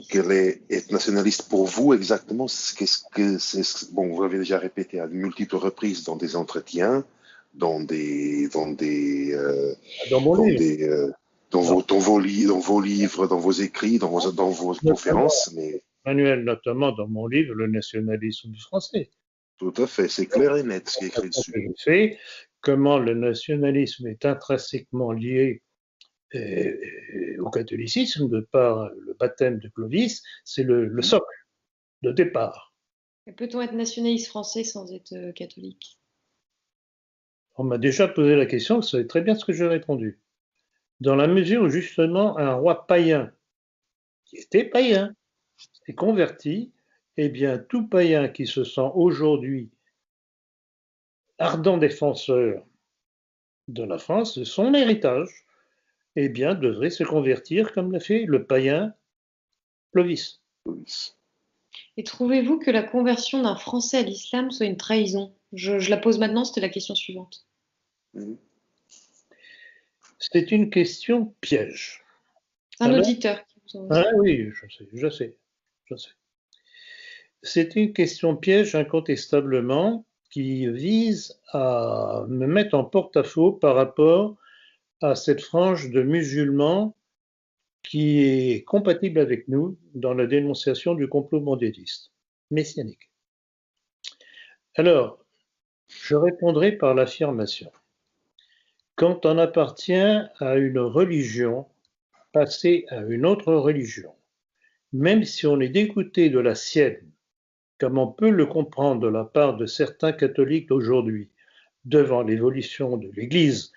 quel est être nationaliste pour vous exactement? Qu'est-ce que c'est? Bon, vous l'avez déjà répété à de multiples reprises dans des entretiens, Dans mon dans livre, des, dans vos livres, dans vos écrits, dans vos notamment, conférences, mais Manuel, notamment dans mon livre Le nationalisme français. tout à fait, c'est clair et net ce qui est écrit Que dessus. je fais, comment le nationalisme est intrinsèquement lié au catholicisme, de par le baptême de Clovis, c'est le socle de départ. Peut-on être nationaliste français sans être catholique? On m'a déjà posé la question, vous savez très bien ce que j'ai répondu. dans la mesure où justement un roi païen, qui était païen, s'est converti, eh bien tout païen qui se sent aujourd'hui ardent défenseur de la France, de son héritage, eh bien devrait se convertir comme l'a fait le païen Clovis. Oui. Et trouvez-vous que la conversion d'un Français à l'islam soit une trahison? Je la pose maintenant, c'était la question suivante. Mhm. C'est une question piège. C'est un Alors, auditeur qui vous envoie ah ça. oui, je sais. C'est une question piège incontestablement qui vise à me mettre en porte-à-faux par rapport à cette frange de musulmans qui est compatible avec nous dans la dénonciation du complot mondialiste, messianique. Alors, je répondrai par l'affirmation. Quand on appartient à une religion, passer à une autre religion, même si on est dégoûté de la sienne, comme on peut le comprendre de la part de certains catholiques d'aujourd'hui, devant l'évolution de l'Église,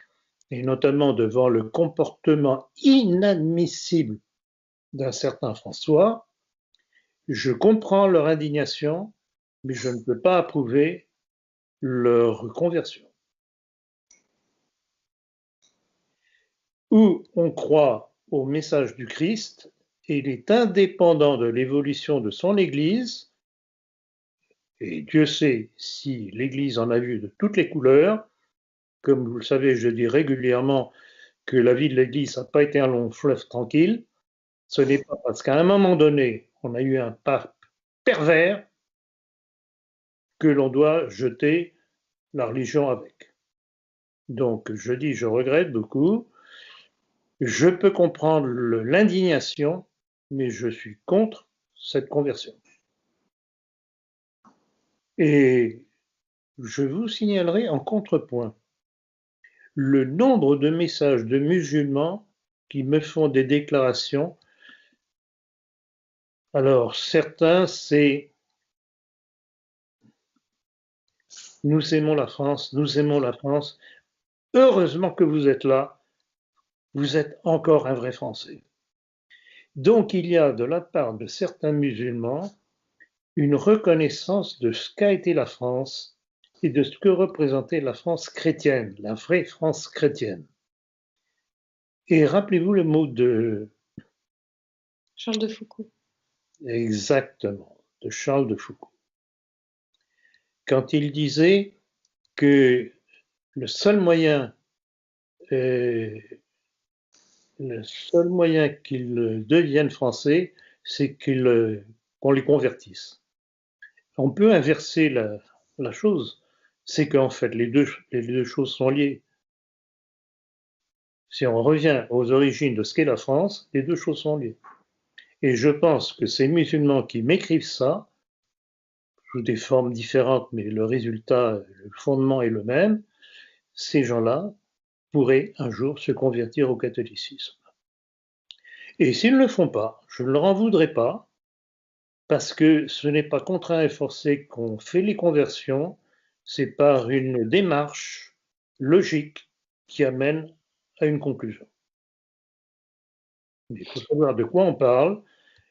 et notamment devant le comportement inadmissible d'un certain François, je comprends leur indignation, mais je ne peux pas approuver leur conversion. Où on croit au message du Christ, et il est indépendant de l'évolution de son Église, et Dieu sait si l'Église en a vu de toutes les couleurs. Comme vous le savez, je dis régulièrement que la vie de l'Église n'a pas été un long fleuve tranquille. Ce n'est pas parce qu'à un moment donné, on a eu un pape pervers que l'on doit jeter la religion avec. Donc, je dis, je regrette beaucoup. Je peux comprendre l'indignation, mais je suis contre cette conversion. Et je vous signalerai en contrepoint le nombre de messages de musulmans qui me font des déclarations. Alors, certains, c'est nous aimons la France, nous aimons la France. Heureusement que vous êtes là, vous êtes encore un vrai Français. Donc, il y a de la part de certains musulmans une reconnaissance de ce qu'a été la France et de ce que représentait la France chrétienne, la vraie France chrétienne. Et rappelez-vous le mot de... Charles de Foucault. Exactement, de Charles de Foucault. Quand il disait que le seul moyen qu'ils deviennent français, c'est qu'on les convertisse. On peut inverser la chose, c'est qu'en fait les deux choses sont liées. Si on revient aux origines de ce qu'est la France, les deux choses sont liées. Et je pense que ces musulmans qui m'écrivent ça, sous des formes différentes, mais le résultat, le fondement est le même, ces gens-là pourraient un jour se convertir au catholicisme. Et s'ils ne le font pas, je ne leur en voudrais pas, parce que ce n'est pas contraint et forcé qu'on fait les conversions, c'est par une démarche logique qui amène à une conclusion. Il faut savoir de quoi on parle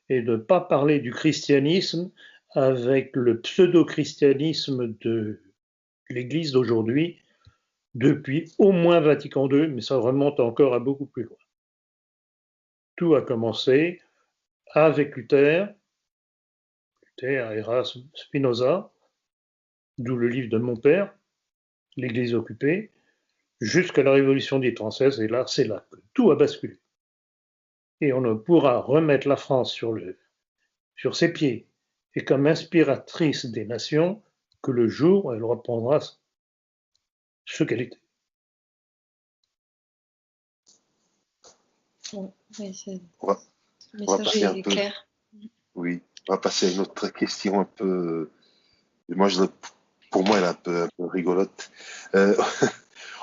et ne pas parler du christianisme avec le pseudo-christianisme de l'Église d'aujourd'hui depuis au moins Vatican II, mais ça remonte encore à beaucoup plus loin. Tout a commencé avec Luther, Erasme, Spinoza, d'où le livre de mon père, l'Église occupée, jusqu'à la Révolution dite française, et là, c'est là que tout a basculé. Et on ne pourra remettre la France sur ses pieds et comme inspiratrice des nations que le jour où elle reprendra ce qu'elle était. Bon, oui, le On va message passer un est peu, clair. oui, on va passer à une autre question un peu, moi, pour moi, elle est un peu rigolote. Euh,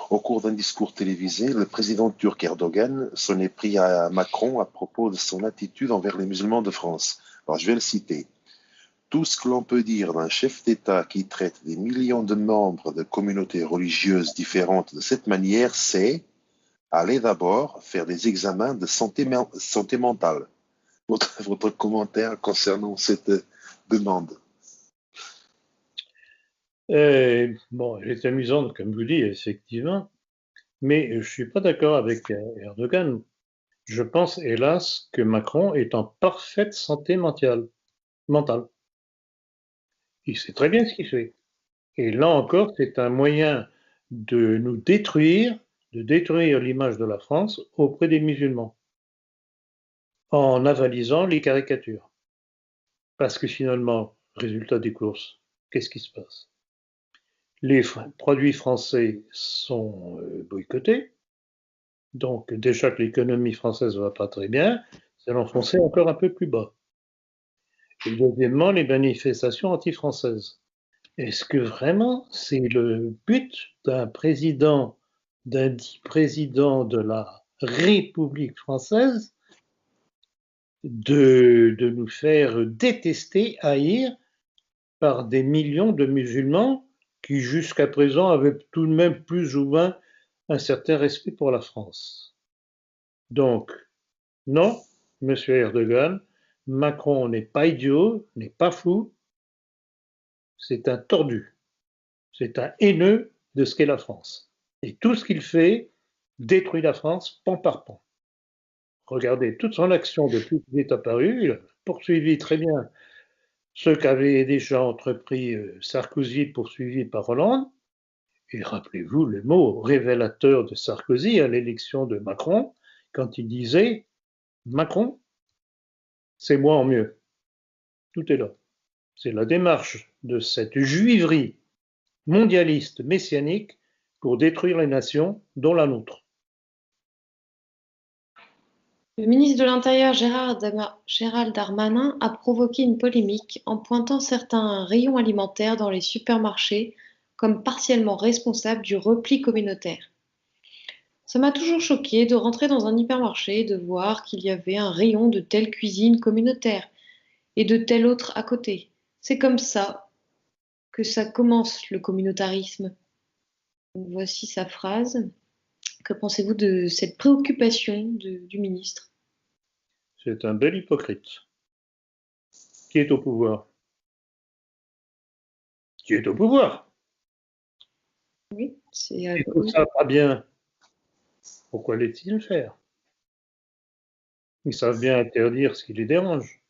Au cours d'un discours télévisé, le président turc Erdogan s'en est pris à Macron à propos de son attitude envers les musulmans de France. Alors, je vais le citer. Tout ce que l'on peut dire d'un chef d'État qui traite des millions de membres de communautés religieuses différentes de cette manière, c'est allez d'abord faire des examens de santé mentale. Votre commentaire concernant cette demande? Bon, elle est amusante, comme vous dites, effectivement, mais je ne suis pas d'accord avec Erdogan. Je pense, hélas, que Macron est en parfaite santé mentale. Il sait très bien ce qu'il fait. Et là encore, c'est un moyen de nous détruire, de détruire l'image de la France auprès des musulmans, en avalisant les caricatures. Parce que finalement, résultat des courses, qu'est-ce qui se passe? Les produits français sont boycottés, donc déjà que l'économie française ne va pas très bien, c'est l'enfoncer encore un peu plus bas. Et deuxièmement, les manifestations anti-françaises. Est-ce que vraiment c'est le but d'un dit président de la République française de nous faire détester, haïr par des millions de musulmans qui jusqu'à présent avaient tout de même plus ou moins un certain respect pour la France? Donc, non, Monsieur Erdogan, Macron n'est pas idiot, n'est pas fou, c'est un tordu. C'est un haineux de ce qu'est la France. Et tout ce qu'il fait détruit la France pan par pan. Regardez toute son action depuis qu'il est apparu, il a poursuivi très bien ce qu'avait déjà entrepris Sarkozy, poursuivi par Hollande. Et rappelez-vous le mot révélateur de Sarkozy à l'élection de Macron, quand il disait Macron, c'est moi en mieux. Tout est là. C'est la démarche de cette juiverie mondialiste messianique pour détruire les nations, dont la nôtre. Le ministre de l'Intérieur Gérald Darmanin a provoqué une polémique en pointant certains rayons alimentaires dans les supermarchés comme partiellement responsables du repli communautaire. Ça m'a toujours choqué de rentrer dans un hypermarché et de voir qu'il y avait un rayon de telle cuisine communautaire et de tel autre à côté. C'est comme ça que ça commence le communautarisme. Voici sa phrase. Que pensez-vous de cette préoccupation du ministre? C'est un bel hypocrite. Qui est au pouvoir? Qui est au pouvoir? Oui, c'est Et tout ça va bien. Pourquoi laissent-ils faire? Ils savent bien interdire ce qui les dérange.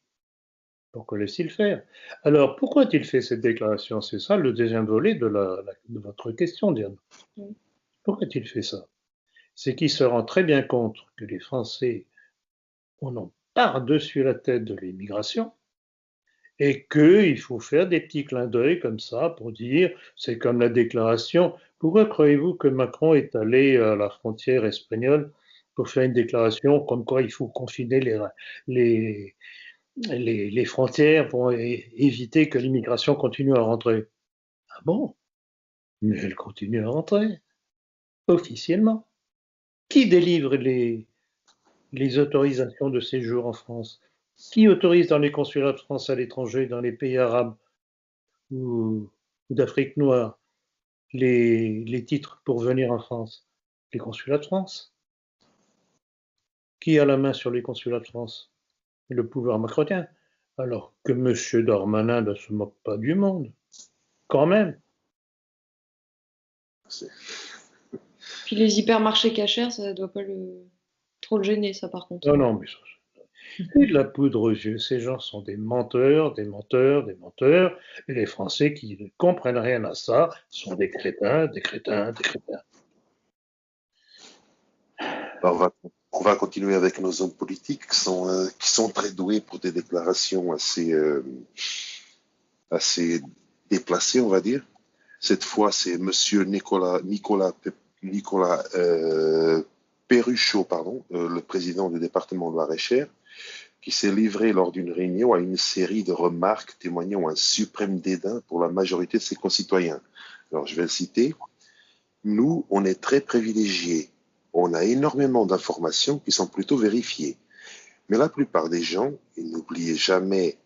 Pourquoi laissent-ils faire? Alors, pourquoi a-t-il fait cette déclaration? C'est ça le deuxième volet de votre question, Diane. Oui. Pourquoi a-t-il fait ça? C'est qu'il se rend très bien compte que les Français en ont par-dessus la tête de l'immigration et qu'il faut faire des petits clins d'œil comme ça pour dire, c'est comme la déclaration. Pourquoi croyez-vous que Macron est allé à la frontière espagnole pour faire une déclaration comme quoi il faut confiner les, les frontières pour éviter que l'immigration continue à rentrer? Ah bon? Mais elle continue à rentrer, officiellement. Qui délivre les autorisations de séjour en France? Qui autorise dans les consulats de France à l'étranger, dans les pays arabes ou d'Afrique noire, les titres pour venir en France? Les consulats de France. Qui a la main sur les consulats de France? Le pouvoir macronien. Alors que M. Darmanin ne se moque pas du monde, quand même. Puis les hypermarchés cachers, ça doit pas trop le gêner, ça par contre. Non, non, mais c'est de la poudre aux yeux. Ces gens sont des menteurs, des menteurs, des menteurs. Et les Français qui ne comprennent rien à ça sont des crétins, des crétins, des crétins. On va continuer avec nos hommes politiques qui sont très doués pour des déclarations assez déplacées, on va dire. Cette fois, c'est Monsieur Nicolas Perruchot, pardon, le président du département de Loir-et-Cher, qui s'est livré lors d'une réunion à une série de remarques témoignant un suprême dédain pour la majorité de ses concitoyens. Alors, je vais le citer. Nous, on est très privilégiés. On a énormément d'informations qui sont plutôt vérifiées. Mais la plupart des gens, et n'oubliez jamais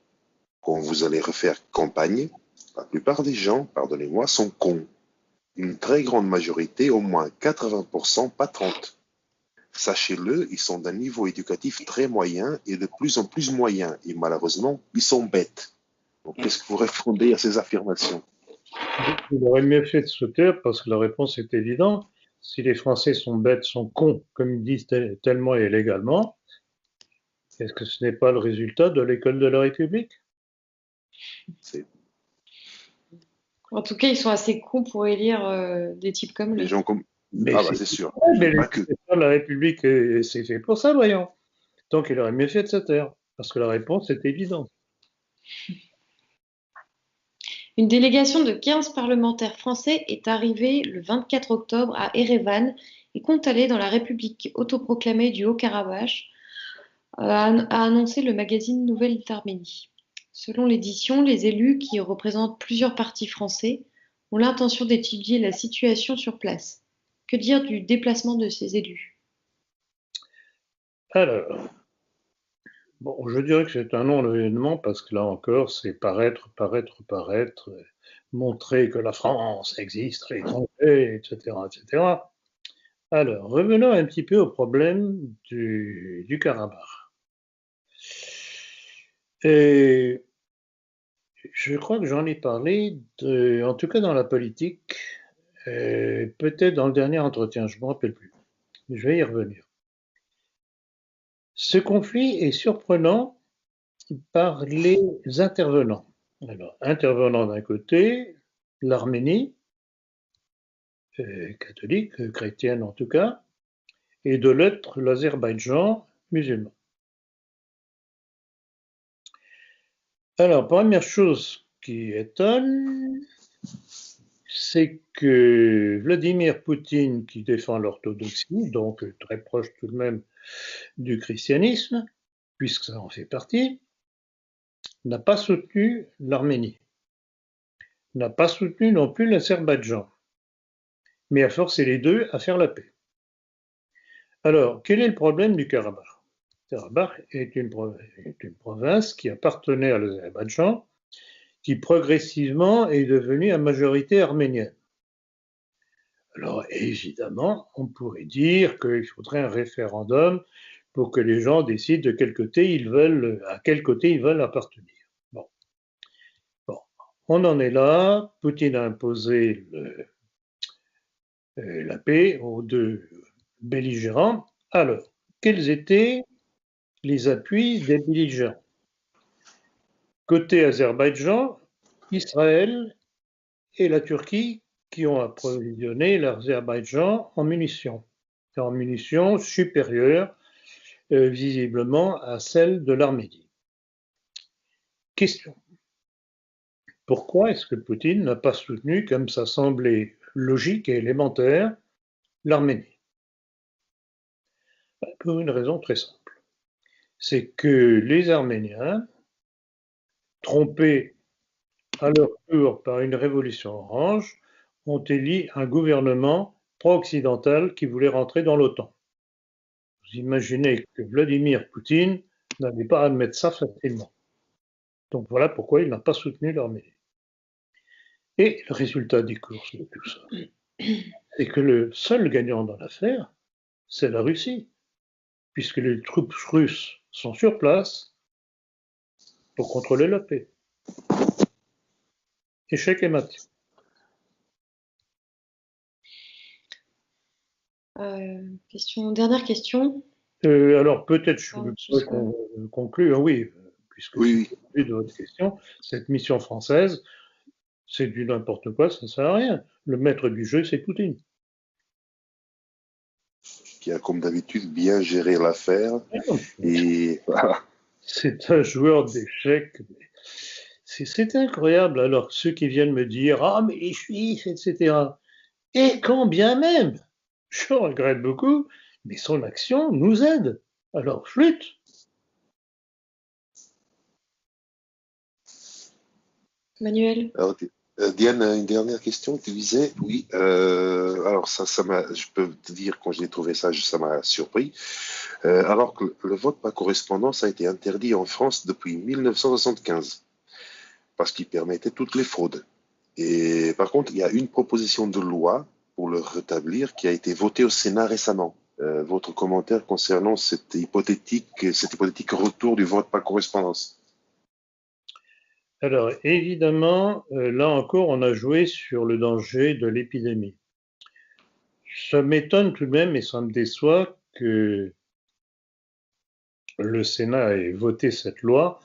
quand vous allez refaire campagne, la plupart des gens, pardonnez-moi, sont cons. Une très grande majorité, au moins 80%, pas 30. sachez-le, ils sont d'un niveau éducatif très moyen et de plus en plus moyen. Et malheureusement, ils sont bêtes. Donc, qu'est-ce que vous répondez à ces affirmations? Il aurait mieux fait de se taire parce que la réponse est évidente. Si les Français sont bêtes, sont cons, comme ils disent tellement et légalement, est-ce que ce n'est pas le résultat de l'école de la République? C'est En tout cas, ils sont assez cons pour élire des types comme des lui. gens comme... Mais Ah bah c'est c'est sûr. mais Pas que. l'école de la République, c'est fait pour ça, voyons. Donc il aurait mieux fait de se taire, parce que la réponse est évidente. Une délégation de 15 parlementaires français est arrivée le 24 octobre à Erevan et compte aller dans la République autoproclamée du Haut-Karabakh, a annoncé le magazine Nouvelles d'Arménie. Selon l'édition, les élus, qui représentent plusieurs partis français, ont l'intention d'étudier la situation sur place. Que dire du déplacement de ces élus? Alors, bon, je dirais que c'est un non-événement parce que là encore, c'est paraître, paraître, paraître, montrer que la France existe à l'étranger, etc., etc. Alors, revenons un petit peu au problème du Karabakh. Et je crois que j'en ai parlé, en tout cas dans la politique, peut-être dans le dernier entretien, je ne me rappelle plus. Je vais y revenir. Ce conflit est surprenant par les intervenants. Alors, intervenants d'un côté, l'Arménie, catholique, chrétienne en tout cas, et de l'autre, l'Azerbaïdjan, musulman. Alors, première chose qui étonne, c'est que Vladimir Poutine, qui défend l'orthodoxie, donc très proche tout de même du christianisme, puisque ça en fait partie, n'a pas soutenu l'Arménie, n'a pas soutenu non plus l'Azerbaïdjan, mais a forcé les deux à faire la paix. Alors, quel est le problème du Karabakh? Karabakh est une province qui appartenait à l'Azerbaïdjan, qui progressivement est devenue à majorité arménienne. Alors évidemment, on pourrait dire qu'il faudrait un référendum pour que les gens décident de quel côté ils veulent, à quel côté ils veulent appartenir. Bon, bon. On en est là. Poutine a imposé la paix aux deux belligérants. Alors, quels étaient les appuis des belligérants? Côté Azerbaïdjan, Israël et la Turquie qui ont approvisionné l'Azerbaïdjan en munitions supérieures visiblement à celles de l'Arménie. Question. Pourquoi est-ce que Poutine n'a pas soutenu, comme ça semblait logique et élémentaire, l'Arménie? Pour une raison très simple. C'est que les Arméniens, trompés à leur tour par une révolution orange, ont élu un gouvernement pro-occidental qui voulait rentrer dans l'OTAN. Vous imaginez que Vladimir Poutine n'allait pas admettre ça facilement. Donc voilà pourquoi il n'a pas soutenu l'Arménie. Et le résultat des courses de tout ça, c'est que le seul gagnant dans l'affaire, c'est la Russie, puisque les troupes russes sont sur place pour contrôler la paix. Échec et mat. Dernière question. Alors peut-être je pourrais conclure, oui, puisque Oui, c'est le but de votre question. Cette mission française, c'est du n'importe quoi, ça ne sert à rien. Le maître du jeu, c'est Poutine. qui a comme d'habitude bien géré l'affaire. Et voilà. C'est un joueur d'échecs. C'est incroyable. Alors ceux qui viennent me dire ah mais les Juifs, etc. Et quand bien même, je regrette beaucoup, mais son action nous aide. Alors flûte. Manuel? Alors, Diane, une dernière question. Tu disais, oui, alors je peux te dire, quand j'ai trouvé ça, ça m'a surpris. Alors que le vote par correspondance a été interdit en France depuis 1975, parce qu'il permettait toutes les fraudes. Et par contre, il y a une proposition de loi pour le rétablir qui a été votée au Sénat récemment. votre commentaire concernant cet hypothétique retour du vote par correspondance. Alors, évidemment, là encore, on a joué sur le danger de l'épidémie. Ça m'étonne tout de même et ça me déçoit que le Sénat ait voté cette loi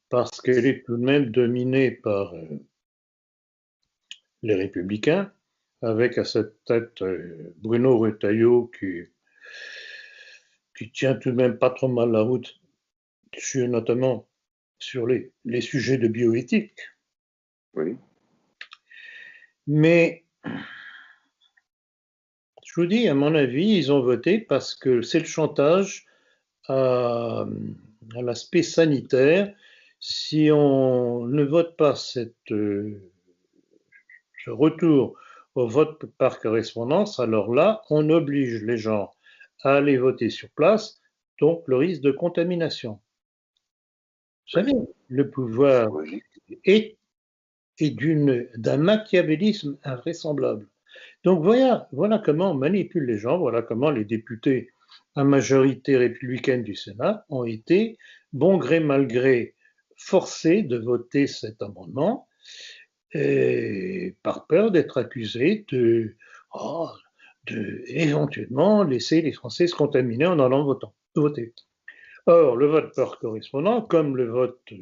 parce qu'elle est tout de même dominée par les Républicains, avec à cette tête Bruno Retailleau qui tient tout de même pas trop mal la route, notamment sur les sujets de bioéthique. Oui. Mais je vous dis, à mon avis, ils ont voté parce que c'est le chantage à l'aspect sanitaire. Si on ne vote pas ce retour au vote par correspondance, alors là, on oblige les gens à aller voter sur place, donc le risque de contamination. Vous savez, le pouvoir est d'un machiavélisme invraisemblable. Donc voilà comment on manipule les gens, voilà comment les députés à majorité républicaine du Sénat ont été, bon gré mal gré, forcés de voter cet amendement par peur d'être accusés de éventuellement laisser les Français se contaminer en allant voter. Or, le vote par correspondant, comme le vote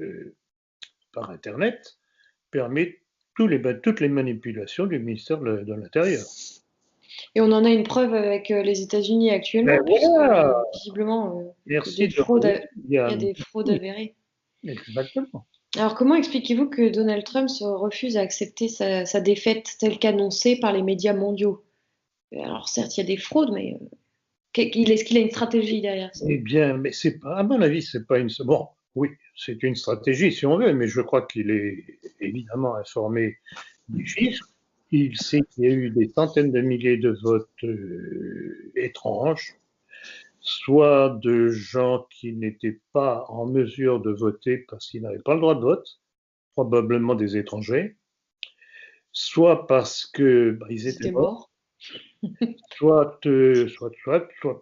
par Internet, permet toutes les manipulations du ministère de l'Intérieur. Et on en a une preuve avec les États-Unis actuellement, Ben puisque voilà. visiblement, Merci il y a des fraudes avérées. Exactement. Alors, comment expliquez-vous que Donald Trump se refuse à accepter sa défaite telle qu'annoncée par les médias mondiaux? Alors, certes, il y a des fraudes, mais est-ce qu'il a une stratégie derrière ça? Eh bien, mais c'est pas, à mon avis, c'est pas une. Bon, oui, c'est une stratégie si on veut, mais je crois qu'il est évidemment informé des chiffres. Il sait qu'il y a eu des centaines de milliers de votes étranges, soit de gens qui n'étaient pas en mesure de voter parce qu'ils n'avaient pas le droit de vote, probablement des étrangers, soit parce que ils étaient morts, soit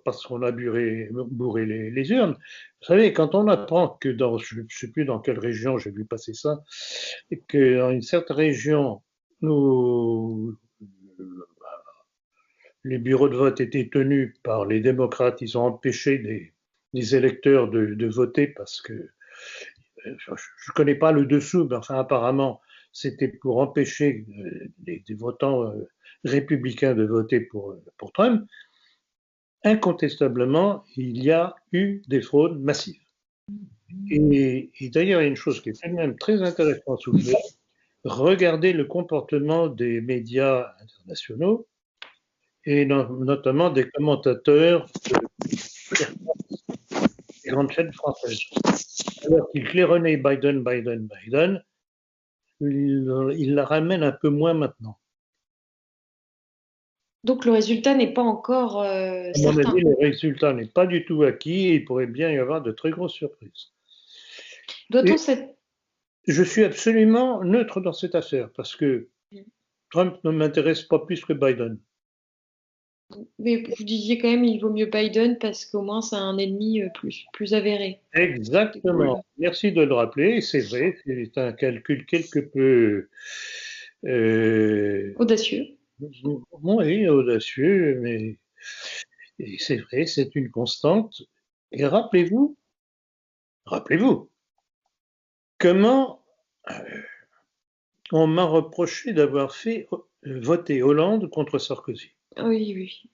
parce qu'on a bourré les urnes. Vous savez, quand on apprend que je ne sais plus dans quelle région j'ai vu passer ça, que dans une certaine région, les bureaux de vote étaient tenus par les démocrates, ils ont empêché des électeurs de voter parce que je ne connais pas le dessous, mais enfin apparemment c'était pour empêcher des votants républicains de voter pour Trump. Incontestablement, il y a eu des fraudes massives. Et d'ailleurs, il y a une chose qui est tout de même très intéressante à soulever. Regardez le comportement des médias internationaux et notamment des commentateurs des grandes chaînes françaises. Alors qu'ils claironnaient Biden, ils la ramènent un peu moins maintenant. Donc, le résultat n'est pas encore À mon certain. avis, le résultat n'est pas du tout acquis et il pourrait bien y avoir de très grosses surprises. Je suis absolument neutre dans cette affaire parce que Trump ne m'intéresse pas plus que Biden. Mais vous disiez quand même il vaut mieux Biden parce qu'au moins c'est un ennemi plus avéré. Exactement. Merci de le rappeler. C'est vrai, c'est un calcul quelque peu audacieux. Oui, audacieux, mais c'est vrai, c'est une constante. Et rappelez-vous, comment on m'a reproché d'avoir fait voter Hollande contre Sarkozy. Oui, oui.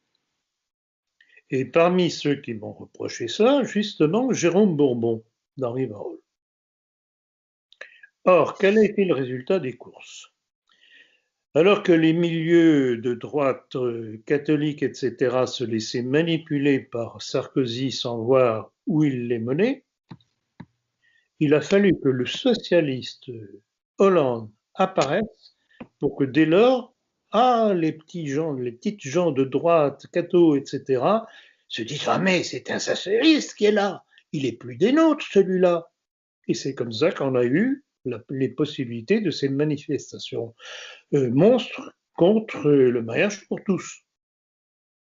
Et parmi ceux qui m'ont reproché ça, justement, Jérôme Bourbon, dans Rivarol. Or, quel a été le résultat des courses? Alors que les milieux de droite catholiques, etc., se laissaient manipuler par Sarkozy sans voir où il les menait, il a fallu que le socialiste Hollande apparaisse pour que dès lors, les petites gens de droite, catho, etc., se disent ah mais c'est un socialiste qui est là, il est plus des nôtres celui-là. Et c'est comme ça qu'on a eu les possibilités de ces manifestations monstres contre le mariage pour tous.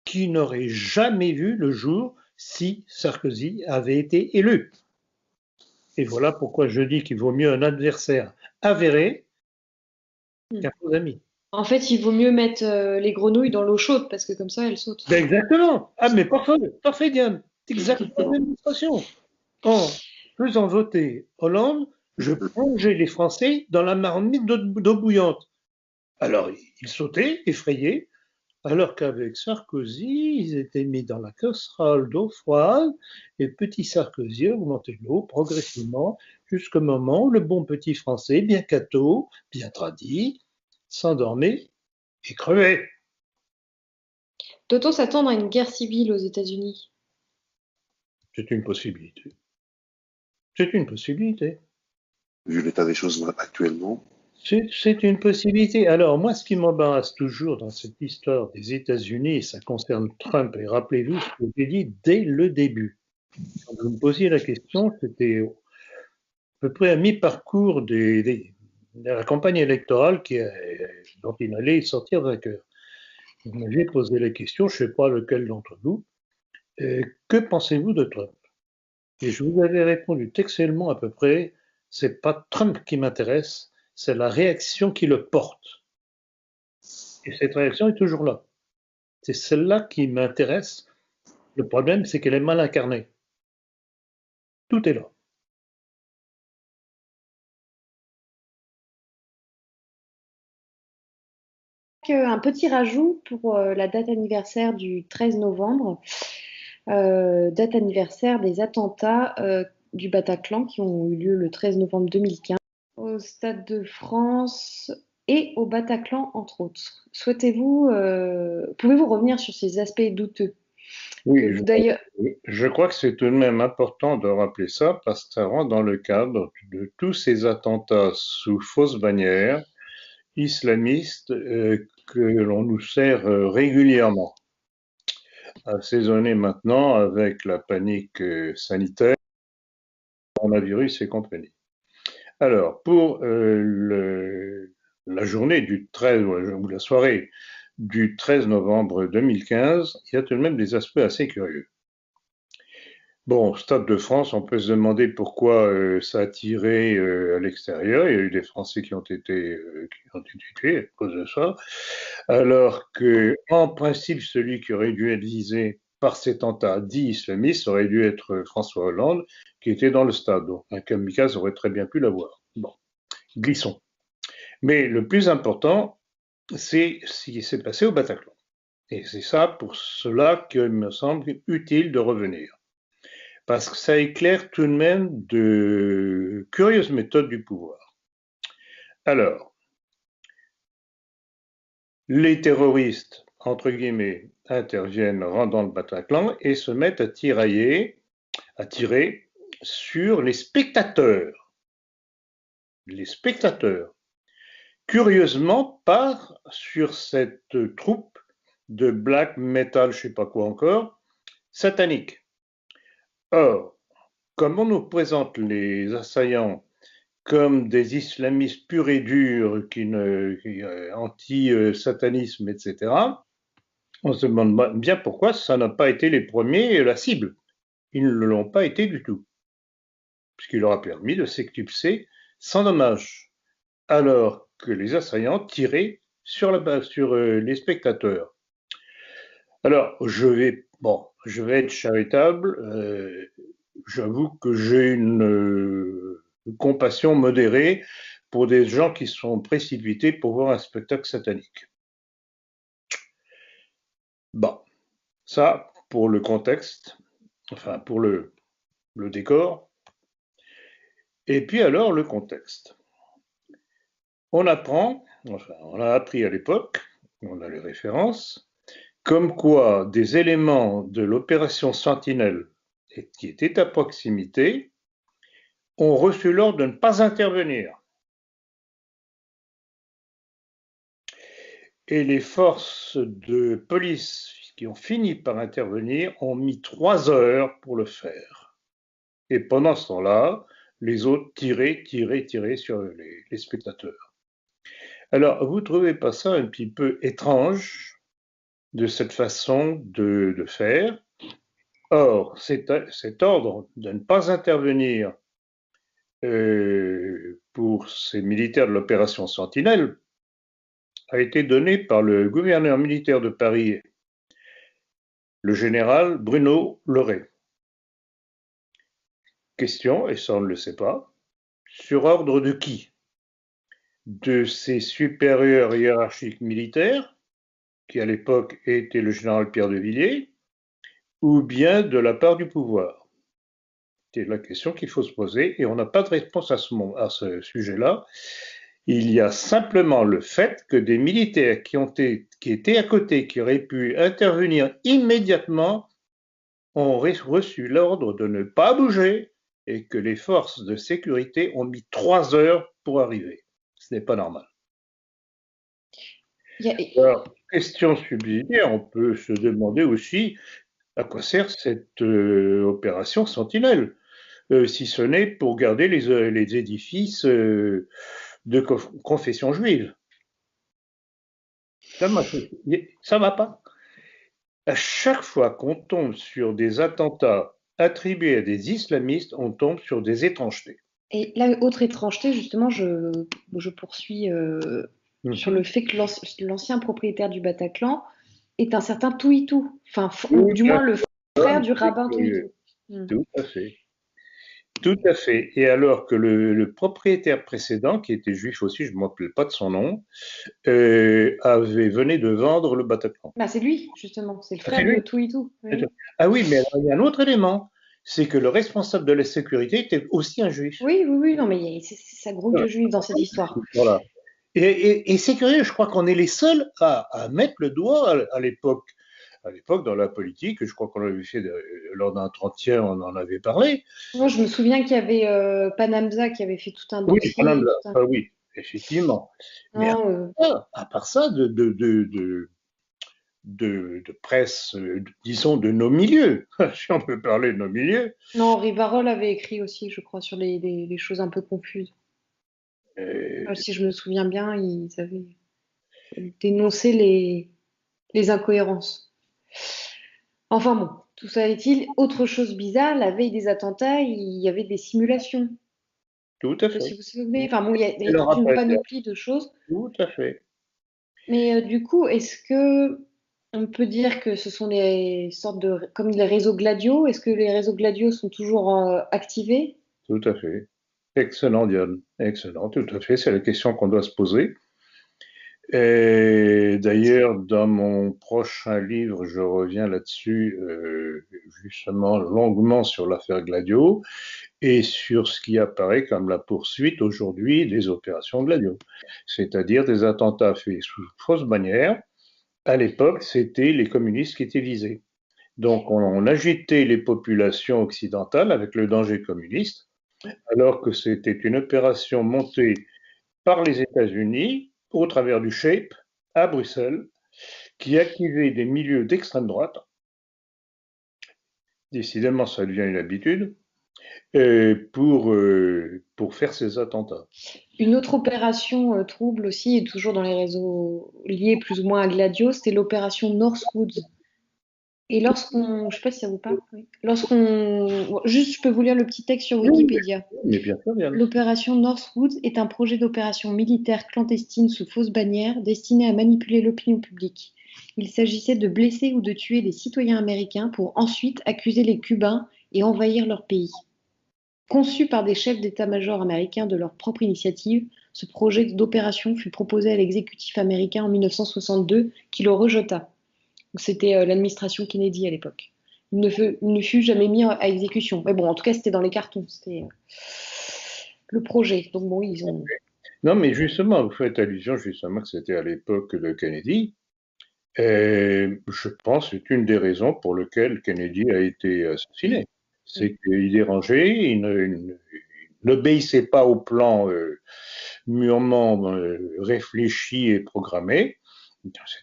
qui n'aurait jamais vu le jour si Sarkozy avait été élu. Et voilà pourquoi je dis qu'il vaut mieux un adversaire avéré qu'un faux ami. En fait, il vaut mieux mettre les grenouilles dans l'eau chaude parce que comme ça, elles sautent. Ben exactement. Ah, mais parfait, Diane. C'est exactement la même illustration. En faisant voter Hollande, je plongeais les Français dans la marmite d'eau bouillante. Alors, ils sautaient, effrayés, alors qu'avec Sarkozy, ils étaient mis dans la casserole d'eau froide, et petit Sarkozy augmentait l'eau progressivement jusqu'au moment où le bon petit Français, bien cateau, bien tradit, s'endormait et crevait. Doit-on s'attendre à une guerre civile aux États-Unis? C'est une possibilité. C'est une possibilité. Vu l'état des choses actuellement. C'est une possibilité. Alors, moi, ce qui m'embarrasse toujours dans cette histoire des États-Unis, ça concerne Trump, et rappelez-vous ce que j'ai dit dès le début. Quand vous me posiez la question, c'était à peu près à mi-parcours de la campagne électorale dont il allait sortir vainqueur. Vous m'aviez posé la question, je ne sais pas lequel d'entre vous, que pensez-vous de Trump? Et je vous avais répondu textuellement à peu près, c'est pas Trump qui m'intéresse, c'est la réaction qui le porte. Et cette réaction est toujours là. C'est celle-là qui m'intéresse. Le problème, c'est qu'elle est mal incarnée. Tout est là. Un petit rajout pour la date anniversaire du 13 novembre, date anniversaire des attentats du Bataclan qui ont eu lieu le 13 novembre 2015 au Stade de France et au Bataclan, entre autres. Pouvez-vous revenir sur ces aspects douteux? Oui, je crois que c'est tout de même important de rappeler ça parce que ça rentre dans le cadre de tous ces attentats sous fausse bannière islamistes que l'on nous sert régulièrement, assaisonnés maintenant avec la panique sanitaire, coronavirus et compagnie. Alors, pour la journée du 13 ou la soirée du 13 novembre 2015, il y a tout de même des aspects assez curieux. Bon, Stade de France, on peut se demander pourquoi ça a tiré à l'extérieur. Il y a eu des Français qui ont été tués à cause de ça. Alors que, en principe, celui qui aurait dû être visé par cet attentat dit islamiste aurait dû être François Hollande, qui était dans le stade. Donc, un kamikaze aurait très bien pu l'avoir. Bon, glissons. Mais le plus important, c'est ce qui s'est passé au Bataclan. Et c'est ça, pour cela, qu'il me semble utile de revenir. Parce que ça éclaire tout de même de curieuses méthodes du pouvoir. Alors, les terroristes, entre guillemets, interviennent, rentrent dans le Bataclan et se mettent à tirer sur les spectateurs. Les spectateurs. Curieusement, pas sur cette troupe de black metal, je ne sais pas quoi encore, satanique. Or, comme on nous présente les assaillants comme des islamistes purs et durs, anti-satanisme, etc., on se demande bien pourquoi ça n'a pas été les premiers la cible. Ils ne l'ont pas été du tout, puisqu'il leur a permis de s'éclipser sans dommage, alors que les assaillants tiraient sur les spectateurs. Alors, je vais être charitable. J'avoue que j'ai une compassion modérée pour des gens qui sont précipités pour voir un spectacle satanique. Bon, ça pour le contexte, enfin pour le décor. Et puis alors le contexte. On apprend, enfin on a appris à l'époque, on a les références, comme quoi des éléments de l'opération Sentinelle qui étaient à proximité ont reçu l'ordre de ne pas intervenir. Et les forces de police qui ont fini par intervenir ont mis 3 heures pour le faire. Et pendant ce temps-là, les autres tiraient sur les spectateurs. Alors, vous ne trouvez pas ça un petit peu étrange de cette façon de faire. Or, cet ordre de ne pas intervenir pour ces militaires de l'opération Sentinelle a été donné par le gouverneur militaire de Paris, le général Bruno Leray. Question, et ça on ne le sait pas, sur ordre de qui? De ses supérieurs hiérarchiques militaires, qui à l'époque était le général Pierre de Villiers, ou bien de la part du pouvoir? C'est la question qu'il faut se poser, et on n'a pas de réponse à ce sujet-là. Il y a simplement le fait que des militaires qui étaient à côté, qui auraient pu intervenir immédiatement, ont reçu l'ordre de ne pas bouger et que les forces de sécurité ont mis 3 heures pour arriver. Ce n'est pas normal. Alors, question subsidiaire, on peut se demander aussi à quoi sert cette opération Sentinelle, si ce n'est pour garder les édifices de confession juive. Ça ne va pas. À chaque fois qu'on tombe sur des attentats attribués à des islamistes, on tombe sur des étrangetés. Et là, autre étrangeté, justement, je poursuis sur le fait que l'ancien propriétaire du Bataclan est un certain Touitou, enfin, du moins le frère du rabbin Touitou. Tout à fait. Tout à fait. Et alors que le propriétaire précédent, qui était juif aussi, je ne me rappelle pas de son nom, venait de vendre le Bataclan. Bah, c'est lui, justement, c'est le frère de Touitou. Oui. Ah oui, mais alors, il y a un autre élément, c'est que le responsable de la sécurité était aussi un juif. Oui, non, mais ça grouille de juifs dans cette histoire. Voilà. Et c'est curieux, je crois qu'on est les seuls à mettre le doigt à l'époque. À l'époque, dans la politique, je crois qu'on l'avait fait lors d'un entretien, on en avait parlé. Moi, je me souviens qu'il y avait Panamza qui avait fait tout un dossier. Oui, Panamza, oui, effectivement. Mais à part ça, de presse, disons, de nos milieux, si on peut parler de nos milieux. Non, Rivarol avait écrit aussi, je crois, sur les choses un peu confuses. Si je me souviens bien, ils avaient dénoncé les incohérences. Enfin bon, tout ça est-il. Autre chose bizarre, la veille des attentats, il y avait des simulations. Tout à fait. Si vous vous souvenez, enfin bon, il y a toute une panoplie de choses. Tout à fait. Mais du coup, est-ce que on peut dire que ce sont des sortes comme les réseaux Gladio? Est-ce que les réseaux Gladio sont toujours activés? Tout à fait. Excellent, Diane. Excellent, tout à fait. C'est la question qu'on doit se poser. Et d'ailleurs, dans mon prochain livre, je reviens là-dessus, justement, longuement sur l'affaire Gladio et sur ce qui apparaît comme la poursuite aujourd'hui des opérations Gladio, c'est-à-dire des attentats faits sous fausse bannière. À l'époque, c'était les communistes qui étaient visés. Donc, on agitait les populations occidentales avec le danger communiste, alors que c'était une opération montée par les États-Unis au travers du SHAPE à Bruxelles, qui activait des milieux d'extrême droite. Décidément, ça devient une habitude. Pour faire ces attentats. Une autre opération trouble aussi, et toujours dans les réseaux liés plus ou moins à Gladio, c'était l'opération Northwoods. Et lorsqu'on, je sais pas si ça vous parle, juste je peux vous lire le petit texte sur Wikipédia. Mais bien sûr, bien. L'opération Northwoods est un projet d'opération militaire clandestine sous fausse bannière destiné à manipuler l'opinion publique. Il s'agissait de blesser ou de tuer des citoyens américains pour ensuite accuser les Cubains et envahir leur pays. Conçu par des chefs d'état-major américains de leur propre initiative, ce projet d'opération fut proposé à l'exécutif américain en 1962, qui le rejeta. C'était l'administration Kennedy à l'époque. Il ne fut jamais mis à exécution. Mais bon, en tout cas, c'était dans les cartons. C'était le projet. Donc bon, ils ont... Non, mais justement, vous faites allusion justement que c'était à l'époque de Kennedy. Et je pense que c'est une des raisons pour lesquelles Kennedy a été assassiné. C'est qu'il dérangeait, il n'obéissait pas au plan mûrement réfléchi et programmé.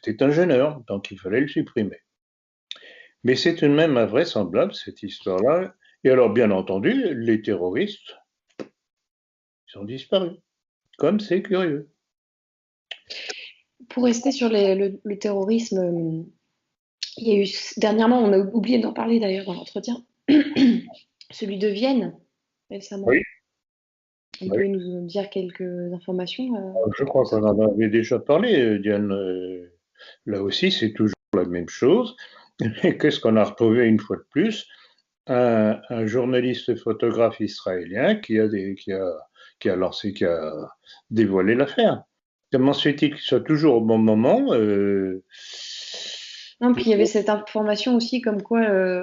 C'était un gêneur, donc il fallait le supprimer. Mais c'est tout de même invraisemblable, cette histoire-là. Et alors, bien entendu, les terroristes, ils ont disparu. Comme c'est curieux. Pour rester sur le terrorisme, Il y a eu dernièrement, on a oublié d'en parler d'ailleurs dans l'entretien, celui de Vienne récemment. Oui, Vous oui. pouvez nous dire quelques informations Je de crois ça? qu'on en avait déjà parlé, Diane. Là aussi, c'est toujours la même chose. Et qu'est-ce qu'on a retrouvé une fois de plus? Un journaliste photographe israélien qui a lancé, qui a dévoilé l'affaire. Comment se fait-il qu'il soit toujours au bon moment Non, puis il y avait cette information aussi comme quoi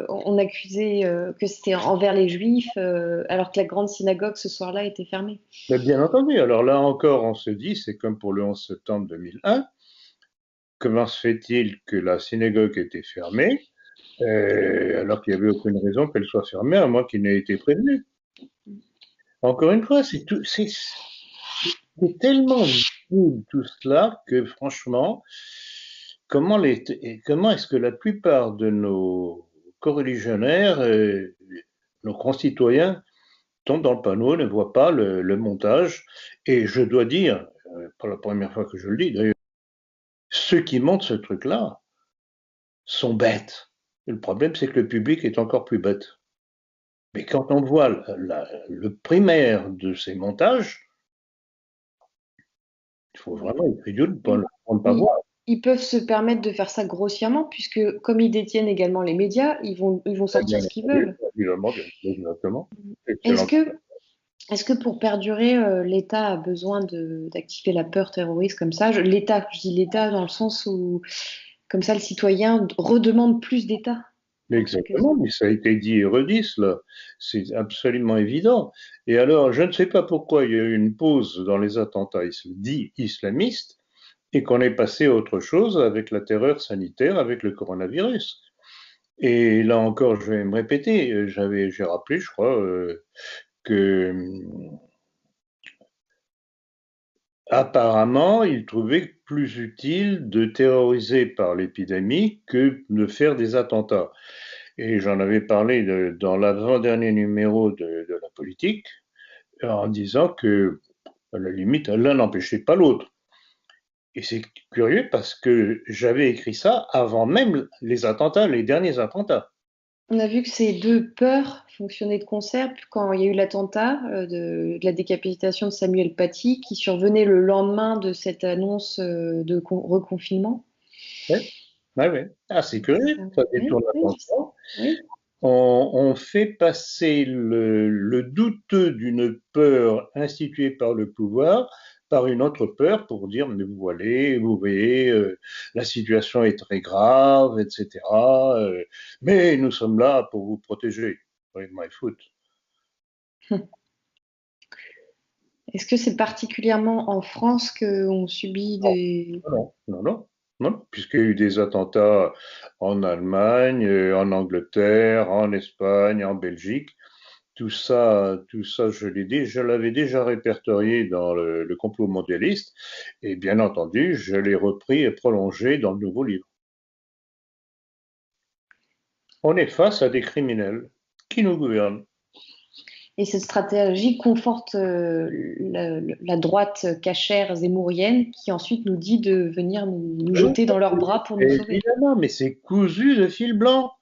on accusait que c'était envers les Juifs, alors que la grande synagogue ce soir-là était fermée. Mais bien entendu. Alors là encore, on se dit, c'est comme pour le 11 septembre 2001. Comment se fait-il que la synagogue était fermée alors qu'il n'y avait aucune raison qu'elle soit fermée, à moins qu'il n'ait été prévenu? Encore une fois, c'est tellement visible tout cela que franchement, comment est-ce que la plupart de nos coreligionnaires, nos concitoyens, tombent dans le panneau, ne voient pas le montage? Et je dois dire, pour la première fois que je le dis d'ailleurs, ceux qui montent ce truc-là sont bêtes. Et le problème, c'est que le public est encore plus bête. Mais quand on voit le primaire de ces montages, il faut vraiment être idiot pour Oui. ne pas Ils, voir. ils peuvent se permettre de faire ça grossièrement, puisque comme ils détiennent également les médias, ils vont Très bien sortir ce qu'ils entendu, veulent. évidemment, exactement. Est-ce Excellent. que, est-ce que pour perdurer, l'État a besoin d'activer la peur terroriste comme ça? L'État, je dis l'État dans le sens où, comme ça, le citoyen redemande plus d'État. Parce que Exactement, mais ça a été dit et redit, cela. C'est absolument évident. Et alors, je ne sais pas pourquoi il y a eu une pause dans les attentats dits islamistes et qu'on est passé à autre chose avec la terreur sanitaire, avec le coronavirus. Et là encore, je vais me répéter, j'ai rappelé, je crois, que apparemment, il trouvait plus utile de terroriser par l'épidémie que de faire des attentats. Et j'en avais parlé dans l'avant-dernier numéro de la politique, en disant que, à la limite, l'un n'empêchait pas l'autre. Et c'est curieux parce que j'avais écrit ça avant même les attentats, les derniers attentats. on a vu que ces deux peurs fonctionnaient de concert quand il y a eu l'attentat de la décapitation de Samuel Paty, qui survenait le lendemain de cette annonce de reconfinement. Oui, oui, oui. Ah, c'est curieux, ça Oui, détourne oui, l'attention. oui. On fait passer le douteux d'une peur instituée par le pouvoir par une autre peur pour dire, mais vous voyez, la situation est très grave, etc. Mais nous sommes là pour vous protéger. Oui, my foot. Est-ce que c'est particulièrement en France qu'on subit Non, des... non, non, non, non, puisqu'il y a eu des attentats en Allemagne, en Angleterre, en Espagne, en Belgique. Tout ça, je l'avais déjà répertorié dans le complot mondialiste, et bien entendu, je l'ai repris et prolongé dans le nouveau livre. On est face à des criminels qui nous gouvernent. Et cette stratégie conforte la droite cachère zémourienne qui ensuite nous dit de venir nous jeter dans leurs bras pour nous sauver. Évidemment, mais c'est cousu de fil blanc.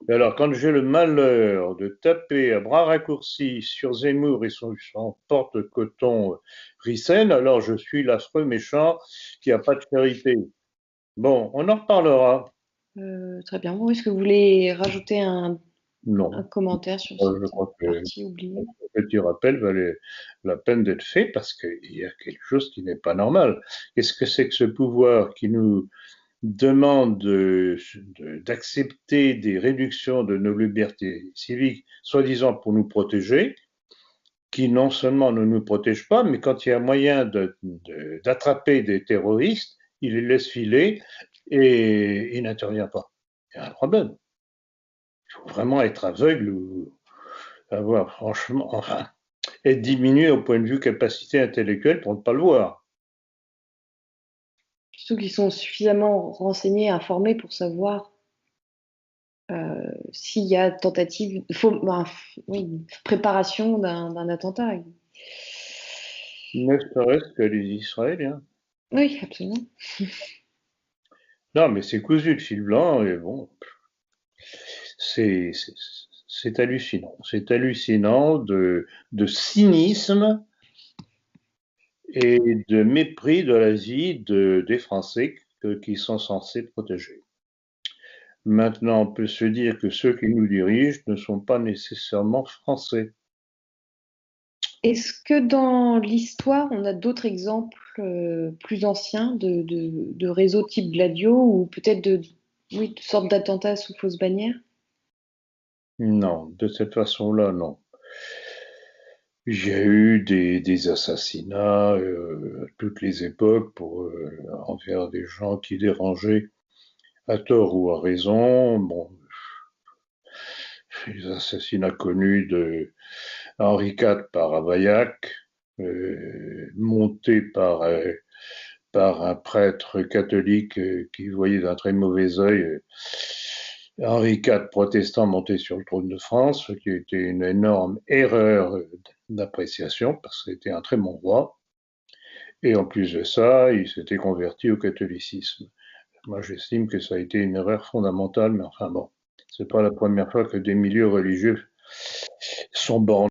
Et alors, quand j'ai le malheur de taper à bras raccourcis sur Zemmour et son porte-coton Rissen, alors je suis l'affreux méchant qui n'a pas de charité. Bon, on en reparlera. Très bien. Bon, est-ce que vous voulez rajouter un Non. commentaire sur Je cette crois que partie oubliée? ce petit rappel valait la peine d'être fait parce qu'il y a quelque chose qui n'est pas normal. Qu'est-ce que c'est que ce pouvoir qui nous demande d'accepter des réductions de nos libertés civiques, soi-disant pour nous protéger, qui non seulement ne nous protège pas, mais quand il y a moyen d'attraper des terroristes, il les laisse filer et il n'intervient pas. Il y a un problème. Il faut vraiment être aveugle ou avoir franchement, enfin, être diminué au point de vue capacité intellectuelle pour ne pas le voir. Surtout qu'ils sont suffisamment renseignés, informés pour savoir s'il y a tentative, oui, préparation d'un attentat. Ne serait-ce que les Israéliens. Oui, absolument. Non, mais c'est cousu de fil blanc, et bon, c'est c'est- c'est hallucinant. C'est hallucinant de cynisme et de mépris de l'Asie des Français qui sont censés protéger. Maintenant, on peut se dire que ceux qui nous dirigent ne sont pas nécessairement français. Est-ce que dans l'histoire, on a d'autres exemples plus anciens de réseaux type Gladio ou peut-être oui, de sortes d'attentats sous fausse bannière? Non, de cette façon-là, non. Il y a eu des assassinats à toutes les époques envers des gens qui dérangeaient à tort ou à raison. Bon, les assassinats connus de Henri IV par Ravaillac, monté par un prêtre catholique qui voyait d'un très mauvais œil Henri IV protestant monté sur le trône de France, ce qui était une énorme erreur d'appréciation, parce que c'était un très bon roi. Et en plus de ça, il s'était converti au catholicisme. Moi, j'estime que ça a été une erreur fondamentale, mais enfin bon, c'est pas la première fois que des milieux religieux sont bornés